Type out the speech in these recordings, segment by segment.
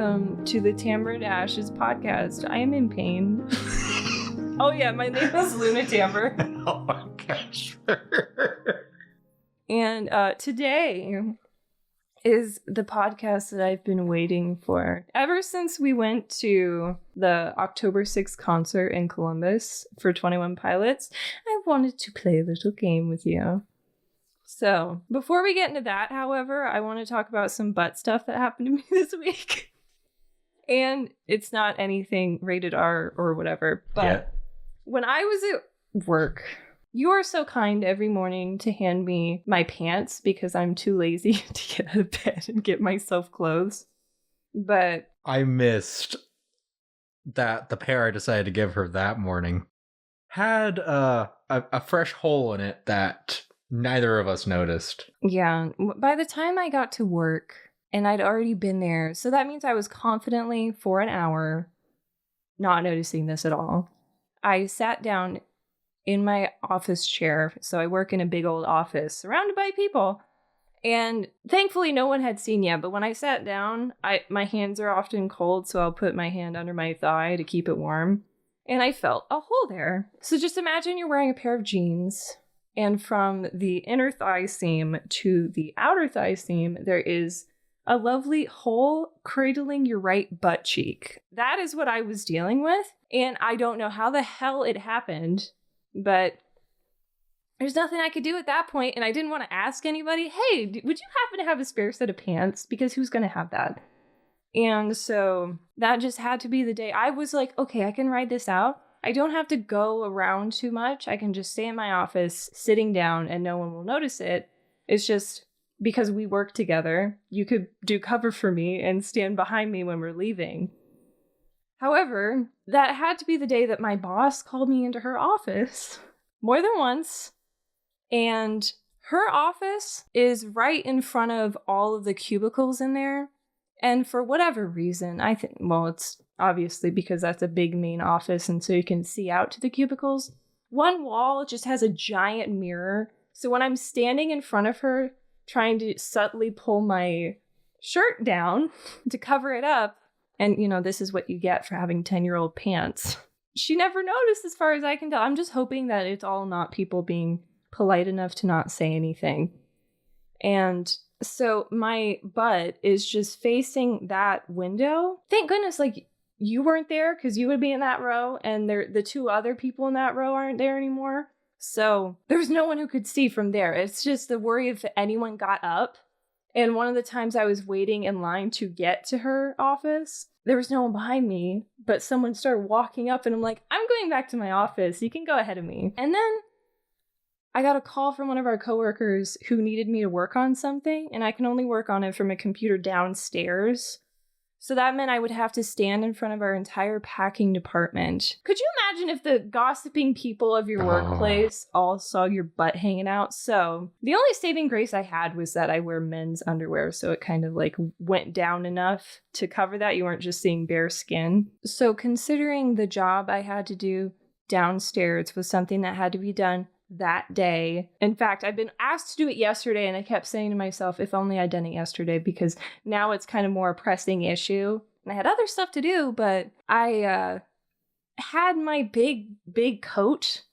welcome to the Tamarind Ashes podcast. I am in pain. Oh yeah, my name is Luna Tamber. Oh my gosh. And today is the podcast that I've been waiting for. Ever since we went to the October 6th concert in Columbus for 21 Pilots, I wanted to play a little game with you. So, before we get into that, however, I want to talk about some butt stuff that happened to me this week. And it's not anything rated R or whatever, but when I was at work, you are so kind every morning to hand me my pants because I'm too lazy to get out of bed and get myself clothes. But I missed that the pair I decided to give her that morning had a fresh hole in it that neither of us noticed. yeah, by the time I got to work, and I'd already been there, so that means I was confidently for an hour not noticing this at all. I sat down in my office chair, so I work in a big old office surrounded by people, and thankfully no one had seen yet, but when I sat down, my hands are often cold, so I'll put my hand under my thigh to keep it warm, and I felt a hole there. So just imagine you're wearing a pair of jeans, and from the inner thigh seam to the outer thigh seam, there is a lovely hole cradling your right butt cheek. That is what I was dealing with, and I don't know how the hell it happened, but there's nothing I could do at that point, and I didn't want to ask anybody, hey, would you happen to have a spare set of pants? Because who's going to have that? And so that just had to be the day. I was like, okay, I can ride this out. I don't have to go around too much. I can just stay in my office, sitting down, and no one will notice it. It's just because we work together, you could do cover for me and stand behind me when we're leaving. However, that had to be the day that my boss called me into her office more than once. And her office is right in front of all of the cubicles in there. And for whatever reason, I think, well, it's obviously because that's a big main office and so you can see out to the cubicles. One wall just has a giant mirror. So when I'm standing in front of her, trying to subtly pull my shirt down to cover it up, and, you know, this is what you get for having 10-year-old pants. She never noticed as far as I can tell. I'm just hoping that it's all not people being polite enough to not say anything. And so my butt is just facing that window. Thank goodness, like, you weren't there because you would be in that row, and the two other people in that row aren't there anymore. So there's no one who could see from there. It's just the worry if anyone got up. And one of the times I was waiting in line to get to her office, there was no one behind me, but someone started walking up and I'm like, I'm going back to my office. You can go ahead of me. And then I got a call from one of our coworkers who needed me to work on something, and I can only work on it from a computer downstairs. So that meant I would have to stand in front of our entire packing department. Could you imagine if the gossiping people of your workplace all saw your butt hanging out? So the only saving grace I had was that I wear men's underwear, so it kind of like went down enough to cover that. You weren't just seeing bare skin. So considering the job I had to do downstairs was something that had to be done that day. In fact, I've been asked to do it yesterday, and I kept saying to myself, if only I'd done it yesterday, because now it's kind of more a pressing issue. And I had other stuff to do, but I had my big coat,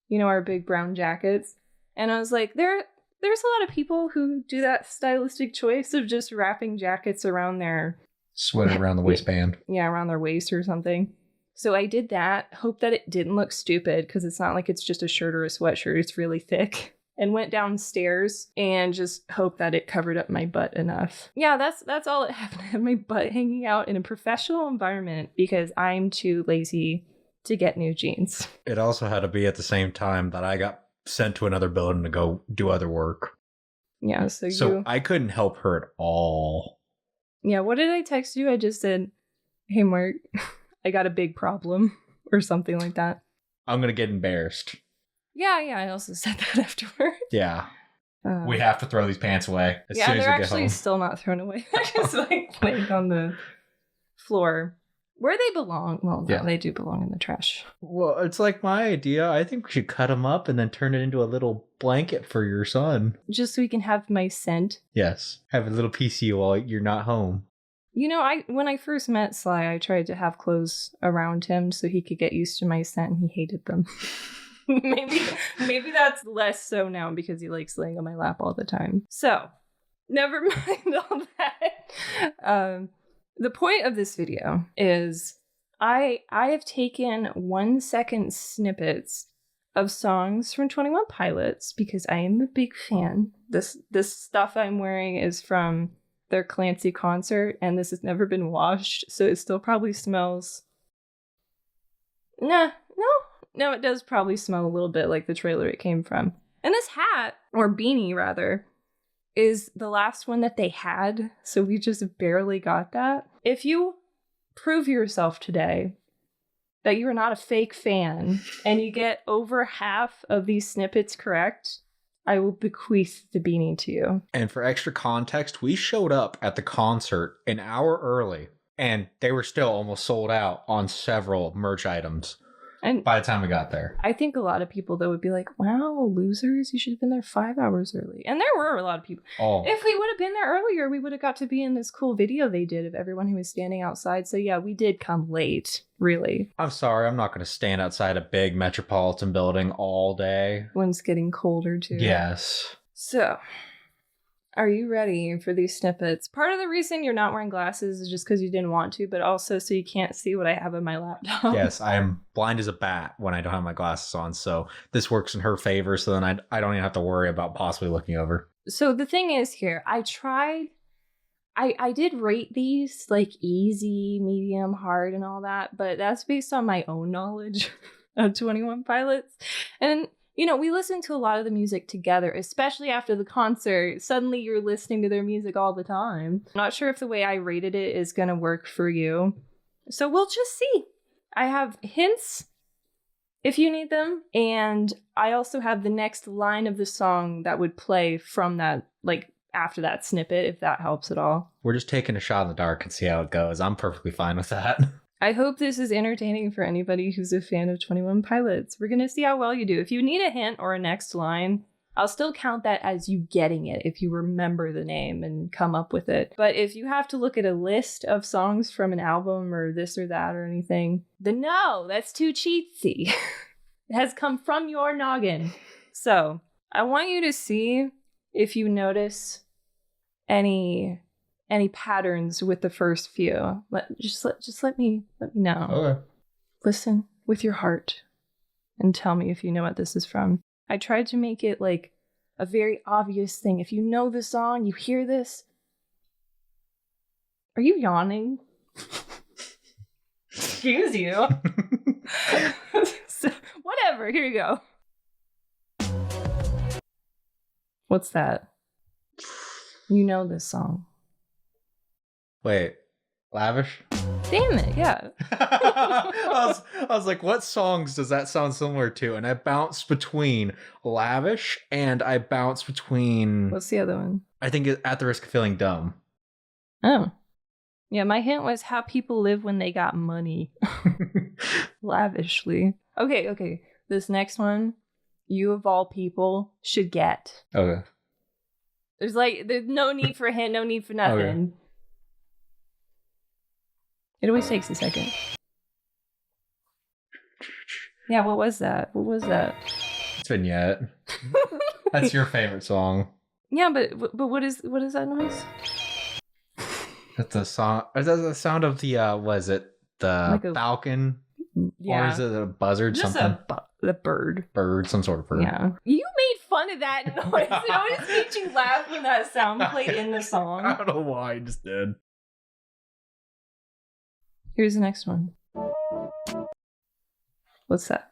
you know, our big brown jackets. And I was like, there's a lot of people who do that stylistic choice of just wrapping jackets around their Sweater around the waistband. Yeah, around their waist or something. So I did that, hope that it didn't look stupid, because it's not like it's just a shirt or a sweatshirt, it's really thick, and went downstairs and just hope that it covered up my butt enough. Yeah, that's all it happened. I had my butt hanging out in a professional environment because I'm too lazy to get new jeans. It also had to be at the same time that I got sent to another building to go do other work. Yeah, so I couldn't help her at all. Yeah, what did I text you? I just said, hey, Mark, I got a big problem or something like that. I'm going to get embarrassed. Yeah, I also said that afterward. Yeah. We have to throw these pants away as soon as we get home. They're actually still not thrown away. They're just like laying on the floor where they belong. Well, no, they do belong in the trash. Well, it's like my idea. I think we should cut them up and then turn it into a little blanket for your son. Just so we can have my scent. Yes. Have a little piece of you while you're not home. You know, when I first met Sly, I tried to have clothes around him so he could get used to my scent, and he hated them. maybe that's less so now because he likes laying on my lap all the time. So, never mind all that. The point of this video is I have taken 1 second snippets of songs from 21 Pilots because I am a big fan. This stuff I'm wearing is from their Clancy concert, and this has never been washed, so it still probably smells. No, it does probably smell a little bit like the trailer it came from. And this hat, or beanie rather, is the last one that they had, so we just barely got that. If you prove yourself today that you're not a fake fan and you get over half of these snippets correct, I will bequeath the beanie to you. And for extra context, we showed up at the concert an hour early, and they were still almost sold out on several merch items. And by the time we got there, I think a lot of people, though, would be like, wow, losers, you should have been there 5 hours early. And there were a lot of people. Oh. If we would have been there earlier, we would have got to be in this cool video they did of everyone who was standing outside. So yeah, we did come late, really. I'm sorry, I'm not going to stand outside a big metropolitan building all day. When it's getting colder, too. Yes. So, are you ready for these snippets? Part of the reason you're not wearing glasses is just because you didn't want to, but also so you can't see what I have on my laptop. Yes, I am blind as a bat when I don't have my glasses on, so this works in her favor, so then I don't even have to worry about possibly looking over. So the thing is here, I did rate these like easy, medium, hard, and all that, but that's based on my own knowledge of 21 Pilots. And you know, we listen to a lot of the music together, especially after the concert. Suddenly you're listening to their music all the time. I'm not sure if the way I rated it is going to work for you. So we'll just see. I have hints if you need them. And I also have the next line of the song that would play from that, like after that snippet, if that helps at all. We're just taking a shot in the dark and see how it goes. I'm perfectly fine with that. I hope this is entertaining for anybody who's a fan of 21 Pilots. We're going to see how well you do. If you need a hint or a next line, I'll still count that as you getting it if you remember the name and come up with it. But if you have to look at a list of songs from an album or this or that or anything, then no, that's too cheatsy. It has come from your noggin. So I want you to see if you notice any patterns with the first few. Just let me know. Okay. Listen with your heart and tell me if you know what this is from. I tried to make it like a very obvious thing. If you know the song, you hear this. Are you yawning? Excuse you. So, whatever, here you go. What's that? You know this song. Wait, Lavish? Damn it, yeah. I was like, what songs does that sound similar to? And I bounced between Lavish and I bounced between... What's the other one? I think At the Risk of Feeling Dumb. Oh. Yeah, my hint was how people live when they got money. Lavishly. Okay. This next one, you of all people should get. Okay. There's no need for a hint, no need for nothing. Okay. It always takes a second. Yeah, what was that? It's Vignette. That's your favorite song. Yeah, but what is that noise? That's the song. Is that the sound of the was it the like falcon? Yeah. Or is it a buzzard? Just something? The bird. Bird, some sort of bird. Yeah. You made fun of that noise. It always made you laugh when that sound played in the song. I don't know why, I just did. Here's the next one. What's that?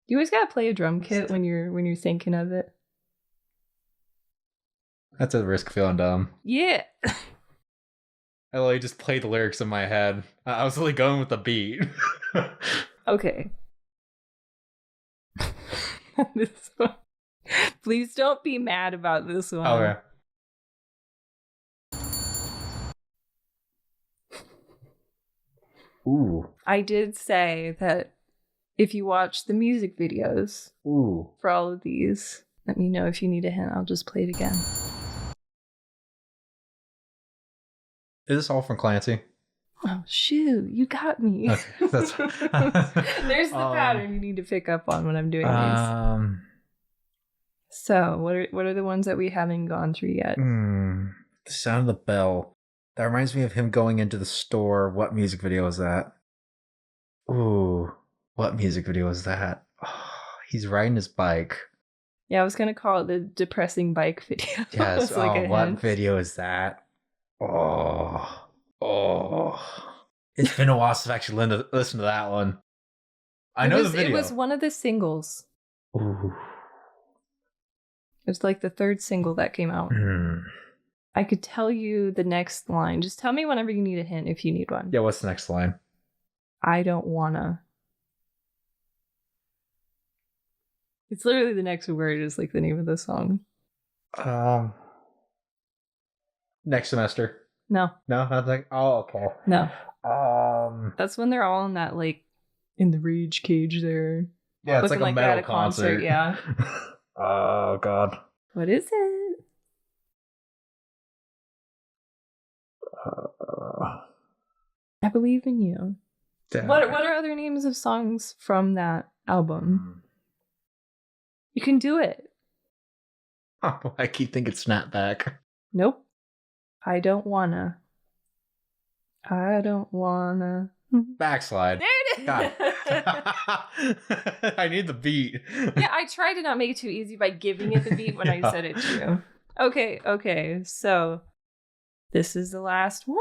You always gotta play a drum kit when you're thinking of it. That's a Risk of Feeling Dumb. Yeah. I literally just played the lyrics in my head. I was really going with the beat. Okay. This one. Please don't be mad about this one. Okay. Ooh. I did say that if you watch the music videos for all of these, let me know if you need a hint. I'll just play it again. Is this all from Clancy? Oh shoot, you got me. Okay, that's There's the pattern you need to pick up on when I'm doing these. So what are the ones that we haven't gone through yet? The sound of the bell. That reminds me of him going into the store. What music video is that? Ooh, what music video is that? Oh, he's riding his bike. Yeah, I was gonna call it the depressing bike video. Yes. Like what hint. video is that? Oh. It's been a while since I've actually listened to that one. I know the video. It was one of the singles. Ooh. It was like the third single that came out. I could tell you the next line. Just tell me whenever you need a hint if you need one. Yeah, what's the next line? I don't wanna. It's literally the next word is like the name of the song. Next semester. No. No, nothing. Oh, okay. No. That's when they're all in that like in the rage cage there. Yeah, it's like a metal at a concert. Yeah. Oh god. What is it? I believe in you. What are other names of songs from that album? You can do it. Oh, I keep thinking Snapback. Nope. I don't wanna. Backslide. There it is. God. I need the beat. Yeah, I tried to not make it too easy by giving it the beat when I said it to you. Okay. So this is the last one.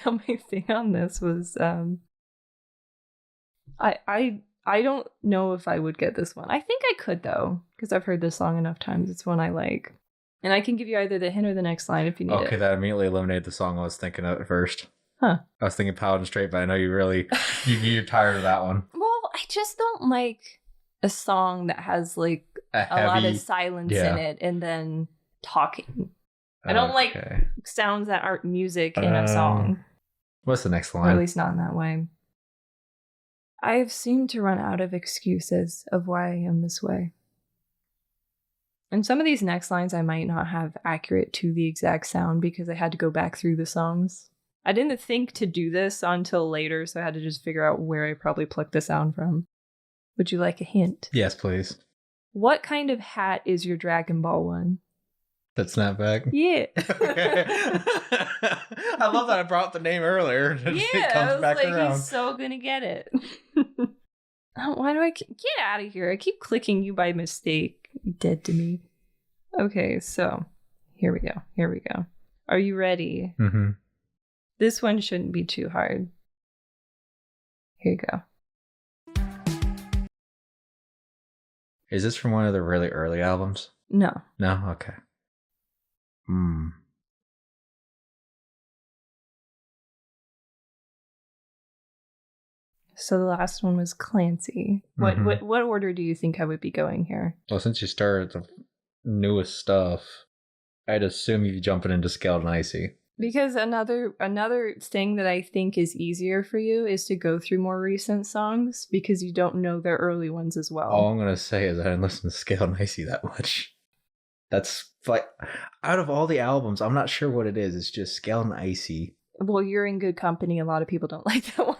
Now my thing on this was I don't know if I would get this one. I think I could though, because I've heard this song enough times. It's one I like. And I can give you either the hint or the next line if you need it. Okay, that immediately eliminated the song I was thinking of at first. Huh. I was thinking Paladin Straight, but I know you're tired of that one. Well, I just don't like a song that has like a lot of silence in it and then talking. I don't like sounds that aren't music in a song. What's the next line? Or at least not in that way. I have seemed to run out of excuses of why I am this way. And some of these next lines I might not have accurate to the exact sound because I had to go back through the songs. I didn't think to do this until later, so I had to just figure out where I probably plucked the sound from. Would you like a hint? Yes, please. What kind of hat is your Dragon Ball one? That Snapback? Yeah. I love that I brought the name earlier. Yeah, it comes I was back like, around. he's so gonna get it. Why do I get out of here? I keep clicking you by mistake. You dead to me. Okay, so here we go. Are you ready? Mm-hmm. This one shouldn't be too hard. Here you go. Is this from one of the really early albums? No. No? Okay. So the last one was Clancy. What order do you think I would be going here? Well, since you started the newest stuff, I'd assume you'd be jumping into Scaled and Icy. Because another thing that I think is easier for you is to go through more recent songs because you don't know their early ones as well. All I'm going to say is I didn't listen to Scaled and Icy that much. That's like, out of all the albums, I'm not sure what it is. It's just Scaled and Icy. Well, you're in good company. A lot of people don't like that one.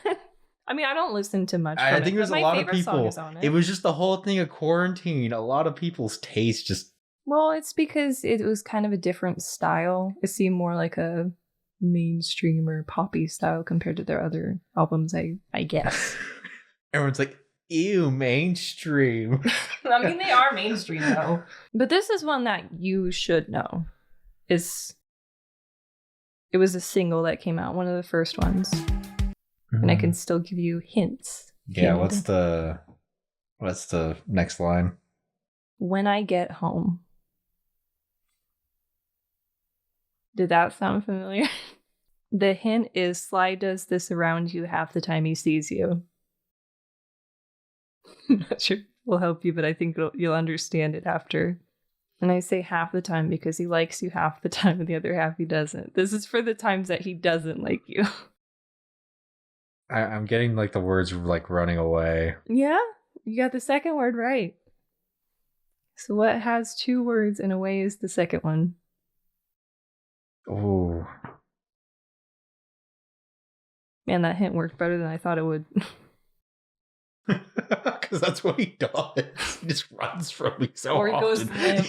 I mean, I don't listen to much. I think there's a lot of people. It was just the whole thing of quarantine. A lot of people's taste just. Well, it's because it was kind of a different style. It seemed more like a mainstream or poppy style compared to their other albums, I guess. Everyone's like, ew, mainstream. I mean, they are mainstream though. But this is one that you should know. It was a single that came out, one of the first ones. And I can still give you hints. Yeah, what's the next line? When I get home. Did that sound familiar? The hint is Sly does this around you half the time he sees you. I'm not sure it will help you, but I think you'll understand it after. And I say half the time because he likes you half the time and the other half he doesn't. This is for the times that he doesn't like you. I'm getting like the words like running away. Yeah, you got the second word right. So what has 2 words and away is the second one? Ooh. Man, that hint worked better than I thought it would. Because that's what he does. He just runs from me so Or he goes often. limp.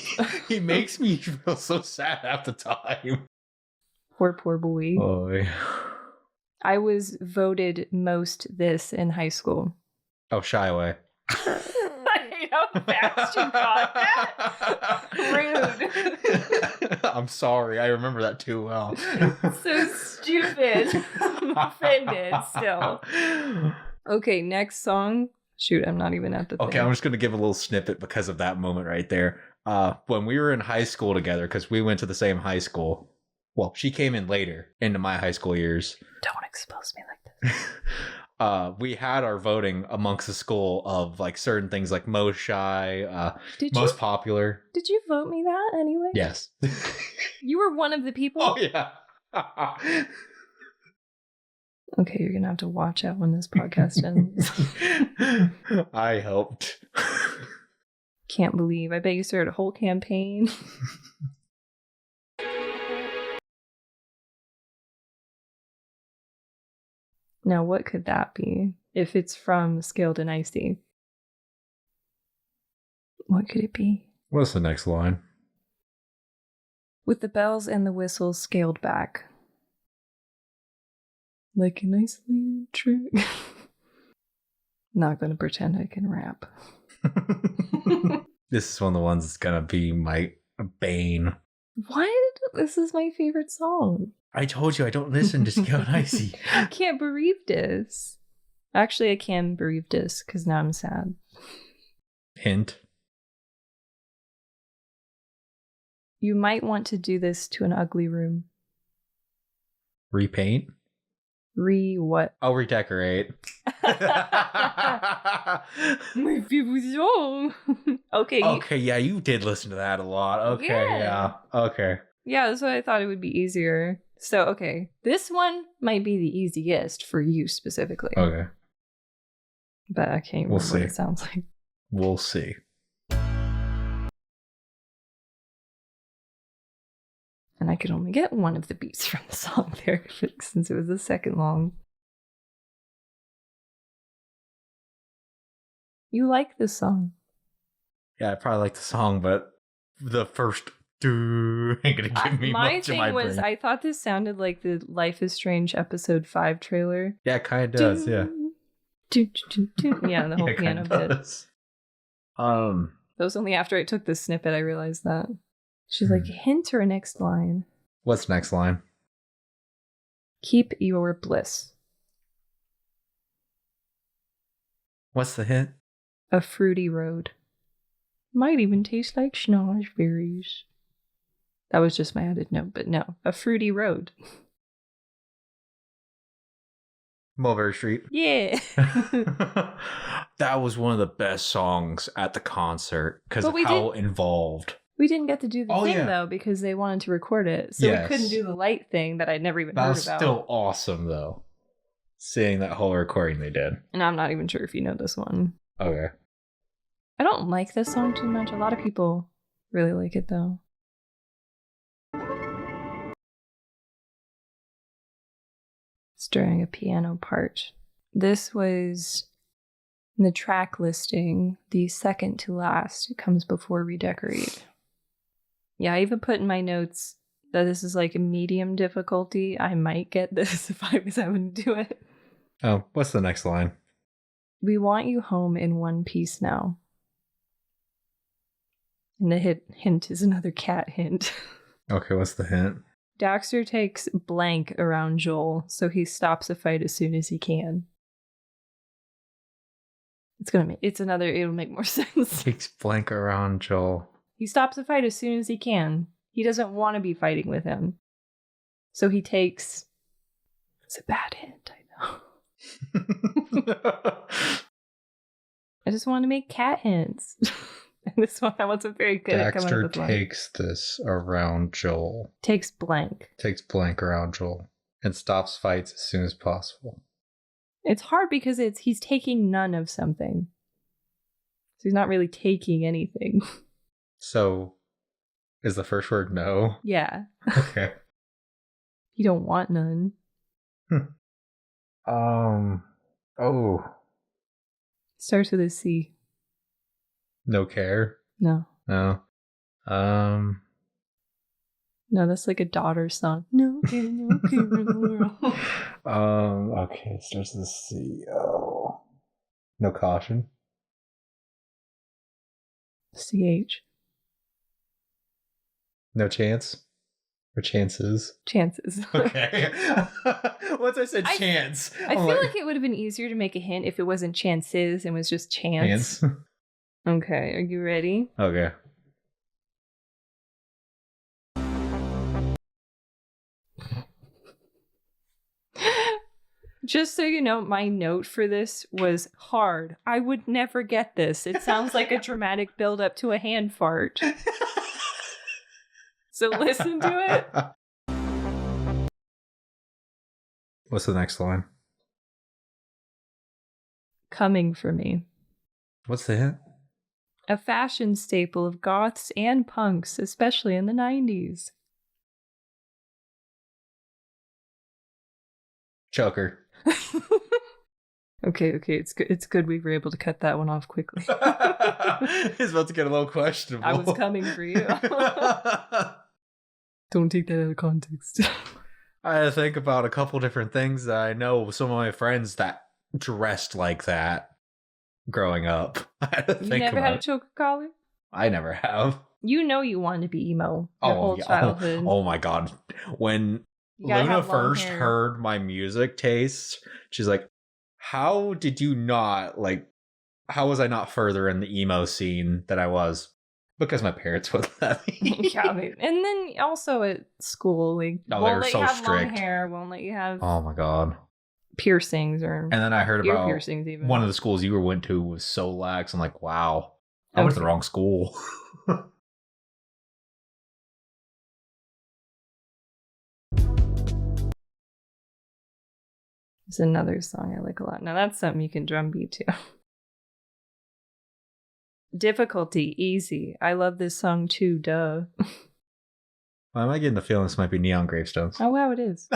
He makes me feel so sad half the time. Poor boy. Oh, yeah. I was voted most this in high school. Oh, Shy Away. I hate how fast you got that. Rude. I'm sorry. I remember that too well. So stupid. I'm offended still. Okay, next song. Shoot, I'm not even at the Okay, thing. I'm just going to give a little snippet because of that moment right there. When we were in high school together, because we went to the same high school. Well, she came in later into my high school years. Don't expose me like this. We had our voting amongst the school of like certain things like most shy, most popular. Did you vote me that anyway? Yes. You were one of the people? Oh, yeah. Okay, you're gonna have to watch out when this podcast ends. I helped. Can't believe. I bet you started a whole campaign. Now, what could that be? If it's from Scaled and Icy. What could it be? What's the next line? With the bells and the whistles scaled back. Like an isolated trick. Not gonna pretend I can rap. This is one of the ones that's gonna be my bane. What? This is my favorite song. I told you I don't listen to Scaled and Icy. I can't bereave this. Actually, I can bereave this because now I'm sad. Hint. You might want to do this to an ugly room. Repaint? What? Oh, redecorate. My favorite song. Okay. Okay, yeah, you did listen to that a lot. Okay, yeah. Okay. Yeah, that's why I thought it would be easier. So, okay. This one might be the easiest for you specifically. Okay. But I can't remember what it sounds like. We'll see. And I could only get one of the beats from the song there since it was the second long. You like this song? Yeah, I probably like the song, but the first ain't gonna give me much in my brain. Was I thought this sounded like the Life is Strange episode 5 trailer. Yeah, it kind of does. Yeah. Yeah, the whole piano bit. That was only after I took this snippet I realized that. She's like, hint her next line. What's next line? Keep your bliss. What's the hint? A fruity road. Might even taste like schnozberries. That was just my added note, but no. A fruity road. Mulberry Street. Yeah. That was one of the best songs at the concert because of how involved. We didn't get to do the thing, though, because they wanted to record it. So we couldn't do the light thing that I'd never even heard about. That was still awesome, though. Seeing that whole recording they did. And I'm not even sure if you know this one. Okay. I don't like this song too much. A lot of people really like it, though. It's during a piano part. This was in the track listing, the second to last. It comes before Redecorate. Yeah, I even put in my notes that this is like a medium difficulty. I might get this if I was having to do it. Oh, what's the next line? We want you home in one piece now. And the hint is another cat hint. Okay, what's the hint? Daxter takes blank around Joel, so he stops a fight as soon as he can. It'll make more sense. Takes blank around Joel. He stops a fight as soon as he can. He doesn't want to be fighting with him. So he takes... It's a bad hint, I know. I just want to make cat hints. And this one I wasn't very good at coming up with one. Daxter takes this around Joel. Takes blank. Takes blank around Joel. And stops fights as soon as possible. It's hard because he's taking none of something. So he's not really taking anything. So, is the first word no? Yeah. Okay. You don't want none. Oh, Starts with a C. no care? No. No. Um, No, that's like a daughter song. No care in the world. okay, it starts with a C. Oh. No caution? CH. No chance? Or chances? Chances. Okay. Once I said chance, I feel like it would have been easier to make a hint if it wasn't chances and was just chance. Okay, are you ready? Okay. Just so you know, my note for this was hard. I would never get this. It sounds like a dramatic build up to a hand fart. So listen to it. What's the next line? Coming for me. What's the hint? A fashion staple of goths and punks, especially in the 90s. Choker. Okay, it's good we were able to cut that one off quickly. It's about to get a little questionable. I was coming for you. Don't take that out of context. I had to think about a couple different things that I know some of my friends that dressed like that growing up. I had to You think never about had a choker collar? I never have. You know you wanted to be emo your whole yeah. childhood. Oh my god. When You gotta Luna have long first hair. heard my music taste, she's like, how did you not, like, how was I not further in the emo scene that I was? Because my parents would let me. Yeah, maybe. And then also at school, like, Oh, they won't were let so you have strict. long hair, won't let you have Oh my god. piercings or And then I heard ear about piercings even. one of the schools you went to was so lax. I'm like, wow, I went to the Okay. wrong school. It's another song I like a lot. Now that's something you can drum beat to. Difficulty, easy. I love this song too, duh. Why am I getting the feeling this might be Neon Gravestones? Oh wow, it is.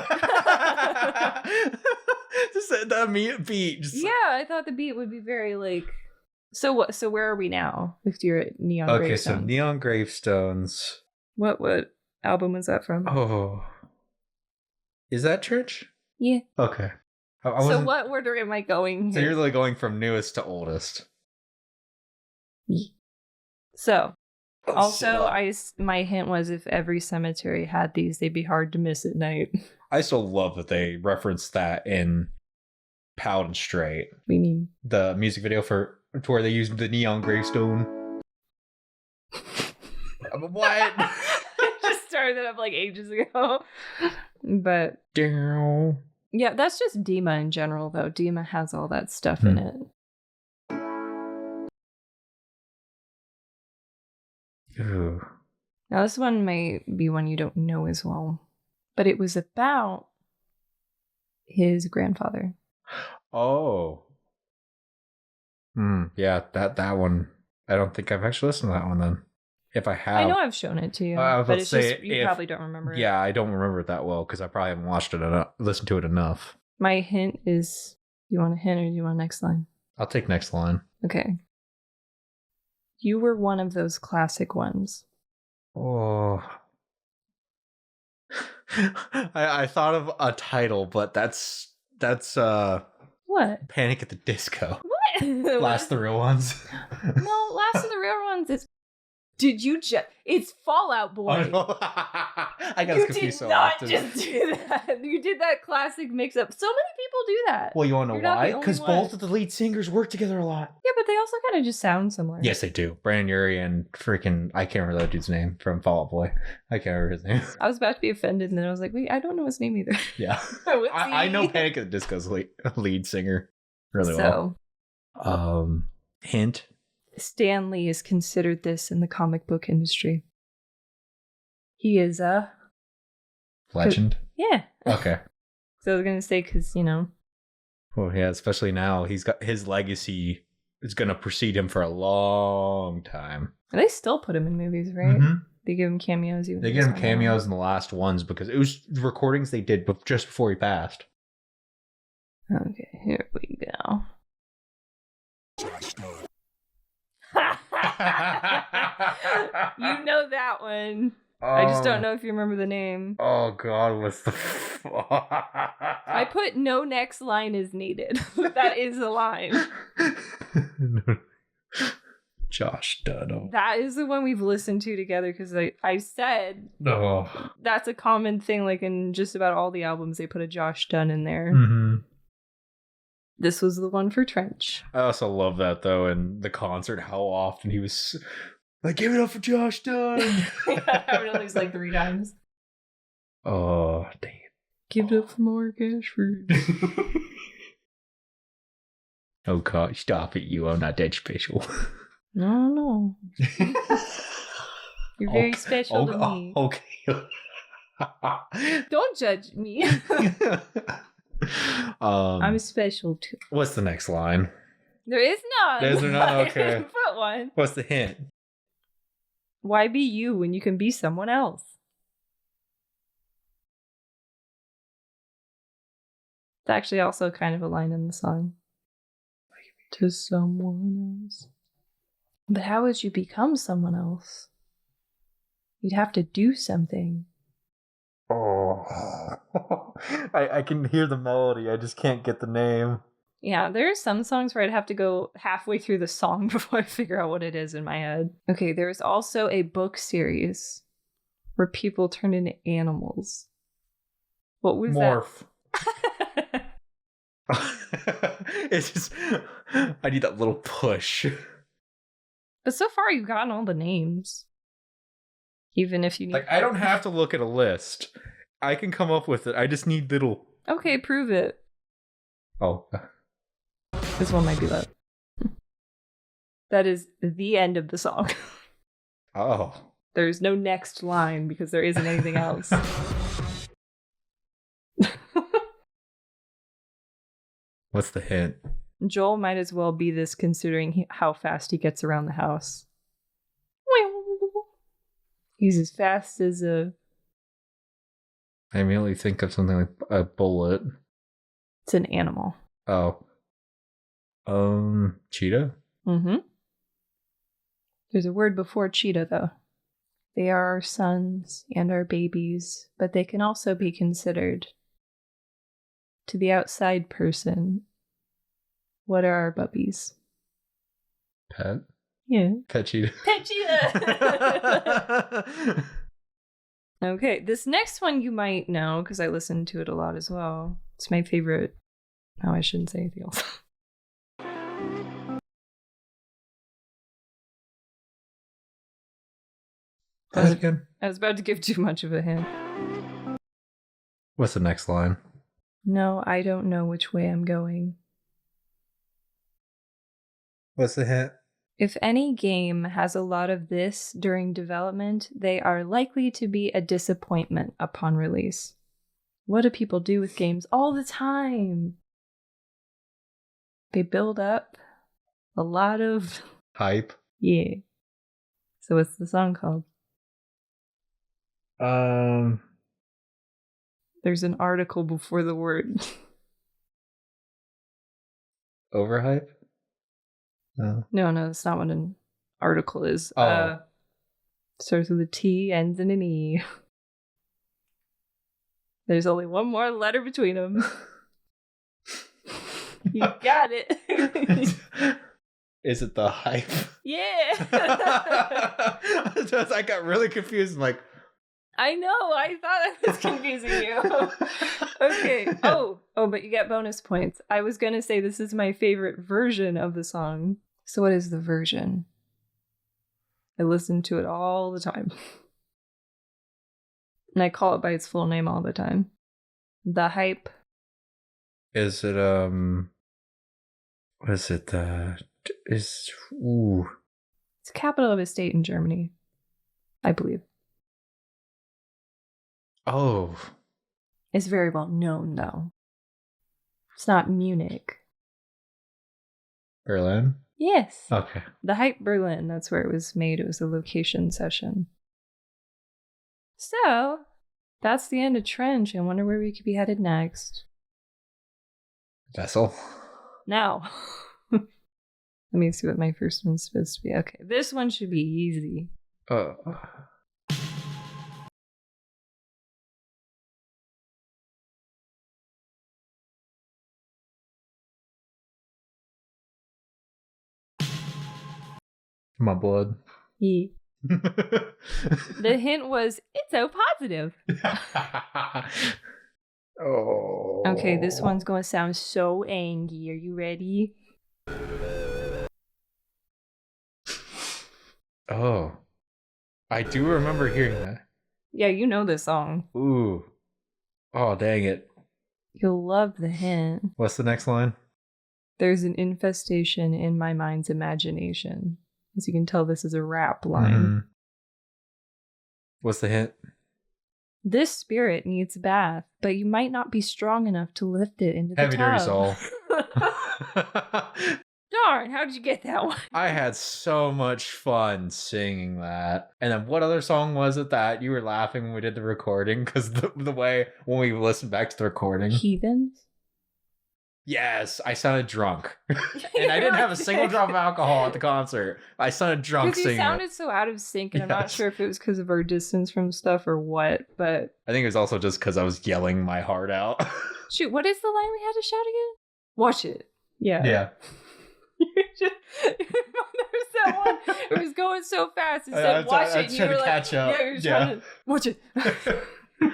Just that beat. Just Yeah, I thought the beat would be very like. So what? So where are we now? If you're at Neon okay, Gravestones. so Neon Gravestones. What album was that from? Oh, is that Church? Yeah. Okay. I So wasn't- what order am I going So here? you're like going from newest to oldest. So also, my hint was if every cemetery had these, they'd be hard to miss at night. I still love that they referenced that in Proud and Straight, We mean the music video for to where they used the neon gravestone. What? it just started up like ages ago. But Damn. yeah, that's just Dima in general, though. Dima has all that stuff in it. Ooh. Now, this one may be one you don't know as well, but it was about his grandfather. Oh. Yeah, that one. I don't think I've actually listened to that one then. If I have, I know I've shown it to you, I was about but to it's say, just you if- probably don't remember it. yeah, I don't remember it that well because I probably haven't watched it enough, listened to it enough. My hint is: do you want a hint or do you want next line? I'll take next line. Okay. You were one of those classic ones. Oh. I thought of a title, but that's What? Panic at the Disco. What? Last the Real Ones. No, Last of the Real Ones is. Did you just? It's Fallout Boy. Oh, no. I got You confused did so not often. just do that. You did that classic mix-up. So many people do that. Well, you want to You're know not why? the only Because one. both of the lead singers work together a lot. Yeah, but they also kind of just sound similar. Yes, they do. Brandon Urie and freaking I can't remember that dude's name from Fall Out Boy. I can't remember his name. I was about to be offended, and then I was like, wait, I don't know his name either. Yeah, Whoopsie. I know Panic at the Disco's lead singer really well. Hint. Stan Lee is considered this in the comic book industry. He is a Legend. yeah. Okay. So I was gonna say because Well, yeah, especially now he's got his legacy is going to precede him for a long time. They still put him in movies, right? Mm-hmm. They give him cameos. Even They give him cameos in the last ones because it was recordings they did just before he passed. Okay, here we go. You know that one. I just don't know if you remember the name. Oh God, what's the I put no next line is needed. That is a line. Josh Dunn. That is the one we've listened to together because I said Oh. That's a common thing. Like in just about all the albums, they put a Josh Dunn in there. Mm-hmm. This was the one for Trench. I also love that though in the concert, how often he was like, "Give it up for Josh Dunn." I would at least like 3 times. Oh damn! Give it up for Mark Ashford. Oh God, stop it! You are not that special. No. You're very special to me. Okay. Don't judge me. I'm special too. What's the next line? There is none. There's none. Okay. Put one. What's the hint? Why be you when you can be someone else? It's actually also kind of a line in the song. To someone else. But how would you become someone else? You'd have to do something. Oh, I can hear the melody. I just can't get the name. Yeah, there are some songs where I'd have to go halfway through the song before I figure out what it is in my head. Okay, there's also a book series where people turn into animals. What was Morph. that? It's just, I need that little push. But so far you've gotten all the names. Even if you need... Like, I don't have to look at a list. I can come up with it. I just need little... Okay, prove it. Oh. This one might be that. That is the end of the song. Oh. There's no next line because there isn't anything else. What's the hint? Joel might as well be this considering how fast he gets around the house. He's as fast as a... I immediately think of something like a bullet. It's an animal. Oh. Cheetah? Mm-hmm. There's a word before cheetah, though. They are our sons and our babies, but they can also be considered, to the outside person, what are our bubbies? Pet? Yeah. Pet cheetah. Pet cheetah! Okay, this next one you might know, because I listened to it a lot as well. It's my favorite. Oh, I shouldn't say anything else. Again. I was about to give too much of a hint. What's the next line? No, I don't know which way I'm going. What's the hint? If any game has a lot of this during development, they are likely to be a disappointment upon release. What do people do with games all the time? They build up a lot of... Hype. Yeah. So what's the song called? There's an article before the word. Overhype? No. No, that's not what an article is. Oh. Starts with a T, ends in an E. There's only one more letter between them. You got it. Is it the hype? Yeah. I got really confused. I'm like, I know. I thought I was confusing you. Okay. Oh, but you get bonus points. I was going to say this is my favorite version of the song. So what is the version? I listen to it all the time. And I call it by its full name all the time. The Hype. is it, what is it, It's capital of a state in Germany, I believe. Oh. It's very well known, though. It's not Munich. Berlin? Yes. Okay. The Hype Berlin, that's where it was made. It was a location session. So, that's the end of Trench. I wonder where we could be headed next. Vessel. Now, let me see what my first one's supposed to be. Okay, this one should be easy. My blood. Yeah. The hint was, it's so positive. Oh. Okay, this one's going to sound so angry. Are you ready? Oh. I do remember hearing that. Yeah, you know this song. Ooh. Oh, dang it. You'll love the hint. What's the next line? There's an infestation in my mind's imagination. As you can tell, this is a rap line. Mm. What's the hint? This spirit needs a bath, but you might not be strong enough to lift it into the Heavy tub. Dirty Soul. Darn, how did you get that one? I had so much fun singing that. And then what other song was it that you were laughing when we did the recording? Because the way when we listened back to the recording. Heathens? Yes, I sounded drunk. And I didn't have a single drop of alcohol at the concert. I sounded drunk Because you singing sounded it. so out of sync, and I'm not Yes. sure if it was because of our distance from stuff or what, but... I think it was also just because I was yelling my heart out. Shoot, what is the line we had to shout again? Watch it. Yeah. Yeah. There's that one. It was going so fast. It I said, watch was it. And you trying were to like, catch up. yeah, you're trying to watch it.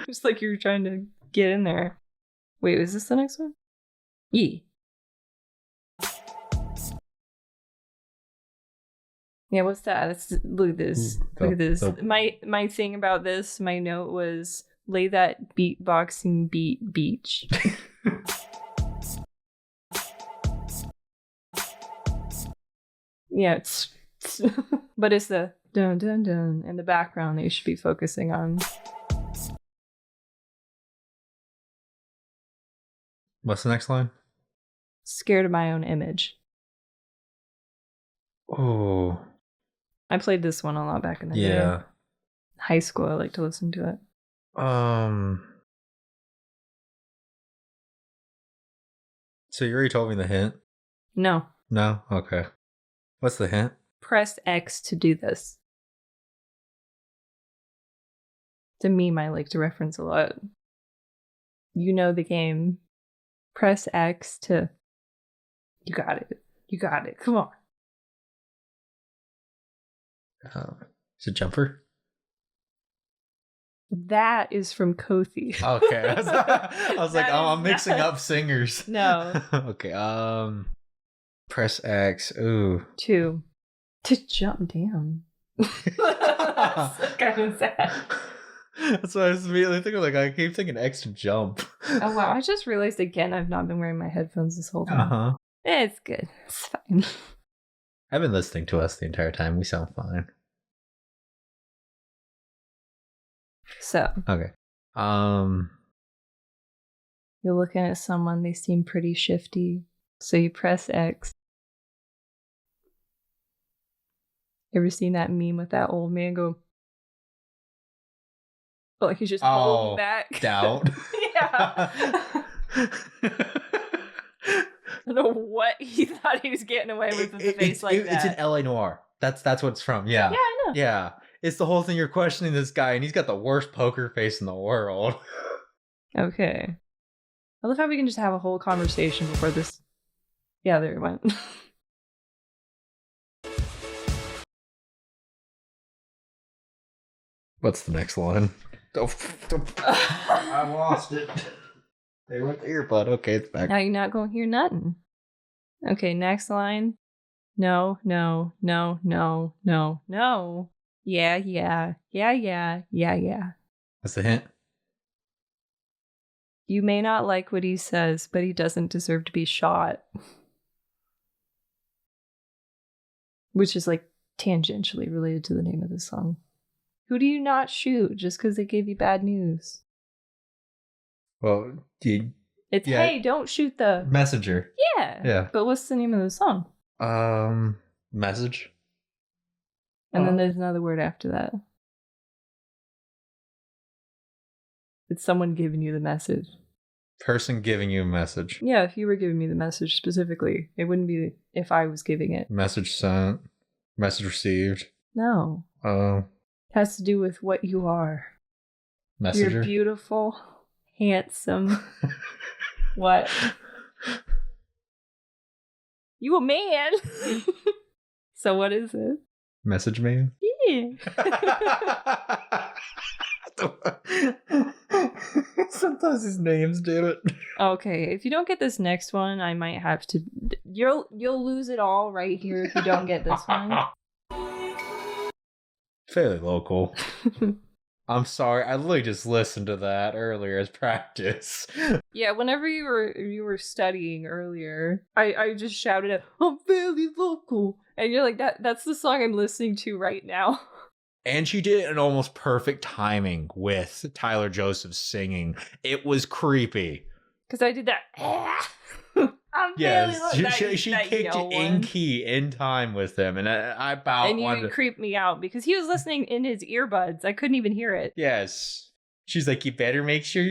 Just like you were trying to get in there. Wait, is this the next one? Yeah. Yeah, what's that? Look at this. Look at this. My thing about this, my note was, lay that beatboxing beat beach. Yeah, it's but it's the dun dun dun in the background that you should be focusing on. What's the next line? Scared of my own image. Oh. I played this one a lot back in the day. Yeah. High school, I like to listen to it. So you already told me the hint? No. No? Okay. What's the hint? Press X to do this. It's a meme I like to reference a lot. You know the game. Press X to... You got it. You got it. Come on. Is it Jumper? That is from Kothi. Okay. I was like, oh, I'm mixing up singers. No. Okay. Press X. Ooh. To jump down. That's kind of sad. That's what I was immediately thinking. Like, I keep thinking X to jump. Oh wow! I just realized again I've not been wearing my headphones this whole time. Uh-huh. It's good. It's fine. I've been listening to us the entire time. We sound fine. So Okay. you're looking at someone, they seem pretty shifty. So you press X. Ever seen that meme with that old man go, oh, like he's just holding back? Doubt. Yeah. I don't know what he thought he was getting away with a face like that. It's an LA Noir. That's what it's from. Yeah. Yeah, I know. Yeah. It's the whole thing. You're questioning this guy, and he's got the worst poker face in the world. Okay. I love how we can just have a whole conversation before this. Yeah, there it went. What's the next line? I lost it. They went the earbud. Okay, it's back. Now you're not going to hear nothing. Okay, next line. No, no, no, no, no, no. Yeah, yeah, yeah, yeah, yeah, yeah. That's the hint. You may not like what he says, but he doesn't deserve to be shot. Which is like tangentially related to the name of this song. Who do you not shoot just because they gave you bad news? Well, It's, hey, don't shoot the... Messenger. Yeah. Yeah. But what's the name of the song? Message. And then there's another word after that. It's someone giving you the message. Person giving you a message. Yeah, if you were giving me the message specifically, it wouldn't be if I was giving it. Message sent. Message received. No. It has to do with what you are. Messenger. You're beautiful, handsome. What? You a man. So what is it? Message man? Yeah. Sometimes his names do it. Okay, if you don't get this next one, I might have to. You'll lose it all right here if you don't get this one. Fairly local. I'm sorry, I literally just listened to that earlier as practice. Yeah, whenever you were studying earlier, I just shouted out, "I'm fairly local," and you're like, that's the song I'm listening to right now. And she did it in almost perfect timing with Tyler Joseph singing. It was creepy. Because I did that. I'm Yes, fairly she kicked it in key in time with him, and I about and wanted you to... creeped me out because he was listening in his earbuds. I couldn't even hear it. Yes. She's like, you better make sure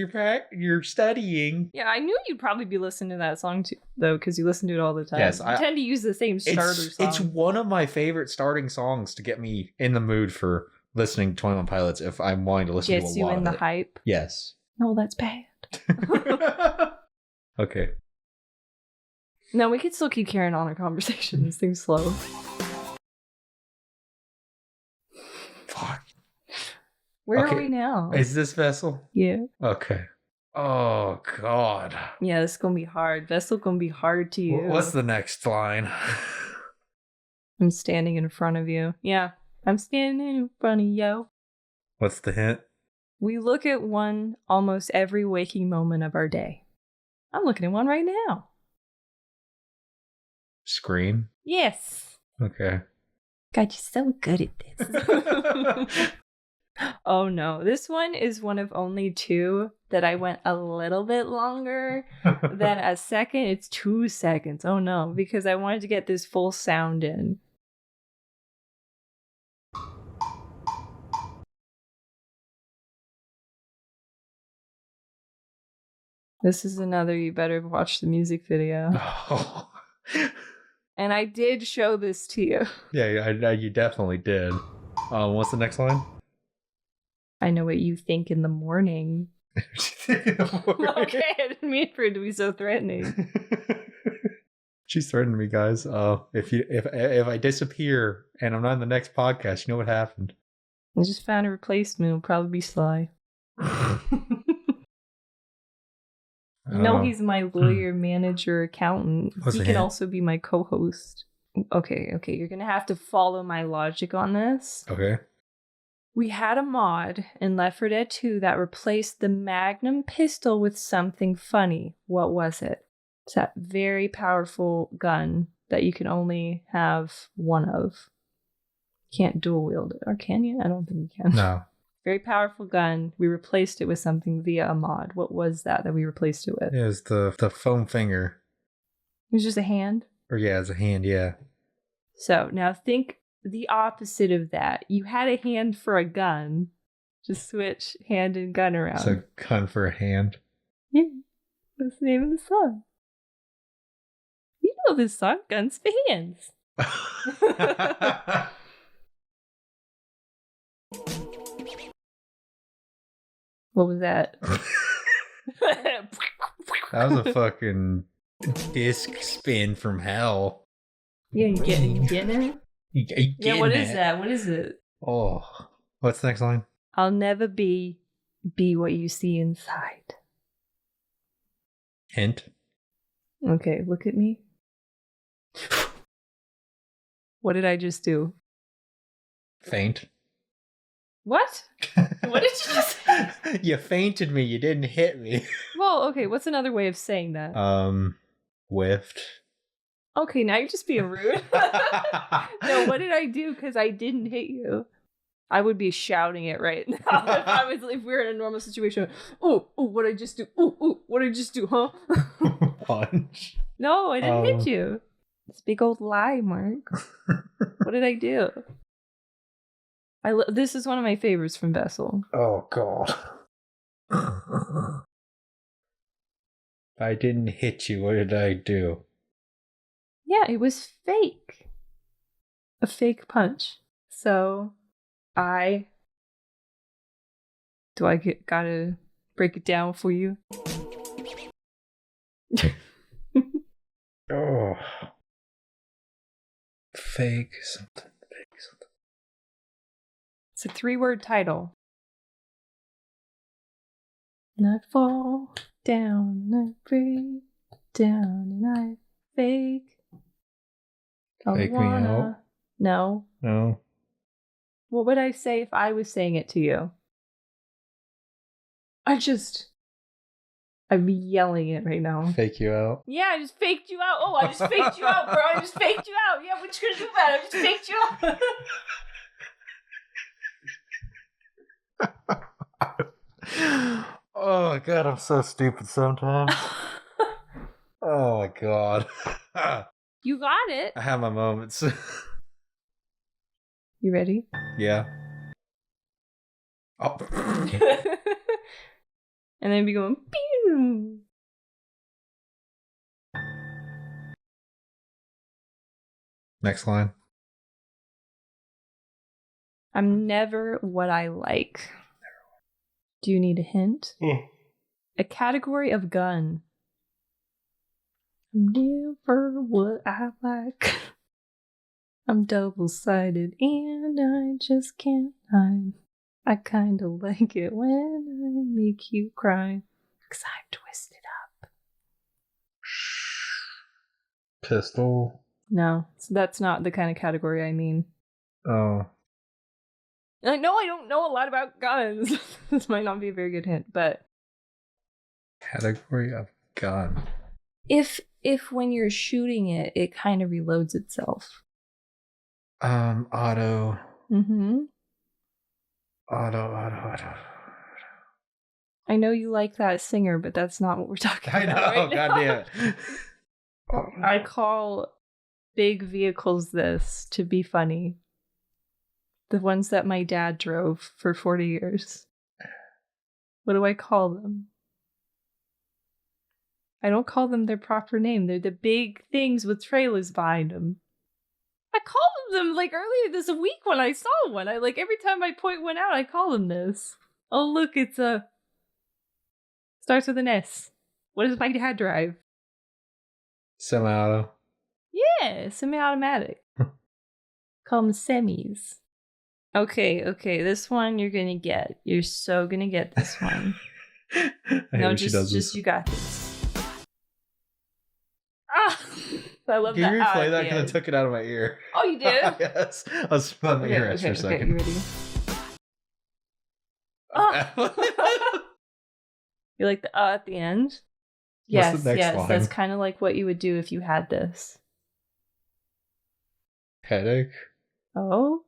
you're studying. Yeah, I knew you'd probably be listening to that song too, though, because you listen to it all the time. Yes, I tend to use the same starter song. It's one of my favorite starting songs to get me in the mood for listening to 21 Pilots if I'm wanting to listen to a lot of it. Gets you in the hype? Yes. No, that's bad. Okay. No, we could still keep carrying on our conversation. This thing's slow. Fuck. Where are we now? Is this Vessel? Yeah. Okay. Oh, God. Yeah, this is going to be hard. Vessel going to be hard to use. What's the next line? I'm standing in front of you. Yeah, I'm standing in front of you. What's the hint? We look at one almost every waking moment of our day. I'm looking at one right now. Scream? Yes. Okay. God, you're so good at this. Oh no, this one is one of only two that I went a little bit longer than a second. It's 2 seconds. Oh no, because I wanted to get this full sound in. This is another you better watch the music video. Oh. And I did show this to you. Yeah, you definitely did. What's the next line? I know what you think in the morning. Okay, I didn't mean for it to be so threatening. She's threatening me, guys. If I disappear and I'm not in the next podcast, you know what happened. I just found a replacement. It'll probably be Sly. No, he's my lawyer, manager, accountant. He can also be my co-host. Okay, you're gonna have to follow my logic on this. Okay. We had a mod in Left 4 Dead 2 that replaced the Magnum pistol with something funny. What was it? It's that very powerful gun that you can only have one of. Can't dual wield it, or can you? I don't think you can. No. Very powerful gun. We replaced it with something via a mod. What was that we replaced it with? It was the foam finger. It was just a hand? Or yeah, it's a hand, yeah. So now think the opposite of that. You had a hand for a gun. Just switch hand and gun around. So gun for a hand. Yeah. That's the name of the song. You know this song, Guns for Hands. What was that? That was a fucking disc spin from hell. Yeah, you getting it? Yeah, what is that? What is it? Oh. What's the next line? I'll never be what you see inside. Hint. Okay, look at me. What did I just do? Faint. What? What did you just say? You fainted me. You didn't hit me. Well, okay, what's another way of saying that? Whiffed. Okay, now you're just being rude. No, what did I do? Because I didn't hit you. I would be shouting it right now if we were in a normal situation. Oh, what did I just do? Oh, what did I just do, huh? Punch. No, I didn't hit you. It's a big old lie, Mark. What did I do? This is one of my favorites from Vessel. Oh, God. If I didn't hit you, what did I do? Yeah, it was fake. A fake punch. So, gotta break it down for you? Oh. Fake something. It's a 3-word title. And I fall down, and I break down, and I fake. Fake me out? No. No. What would I say if I was saying it to you? I'm yelling it right now. Fake you out? Yeah, I just faked you out. Oh, I just faked you out, bro. I just faked you out. Yeah, what you gonna do about it? I just faked you out. Oh, God, I'm so stupid sometimes. Oh, my God. You got it. I have my moments. You ready? Yeah. Oh. And then be going, pew. Next line. I'm never what I like. Do you need a hint? A category of gun. I'm never what I like. I'm double-sided and I just can't hide. I kinda like it when I make you cry. 'Cause I'm twisted up. Pistol. No, so that's not the kind of category I mean. Oh. I know I don't know a lot about guns. This might not be a very good hint, but Category of gun. if when you're shooting it, it kind of reloads itself. Auto. Mm-hmm. Auto. I know you like that singer, but that's not what we're talking I know, about right now. goddamn. I call big vehicles this to be funny. The ones that my dad drove for 40 years. What do I call them? I don't call them their proper name. They're the big things with trailers behind them. I called them like earlier this week when I saw one. I like every time I point one out, I call them this. Oh look, it's a starts with an S. What does my dad drive? Semi-auto. Yeah, semi-automatic. Call them semis. Okay, this one you're gonna get. You're so gonna get this one. Just you got this. Ah, I love Can that. you replay that? Because I took it out of my ear. Oh, you did? Yes. I was spun my ear for a second. Okay, you ready? Oh. You like the at the end? Yes, the next line? That's kind of like what you would do if you had this. Headache. Oh,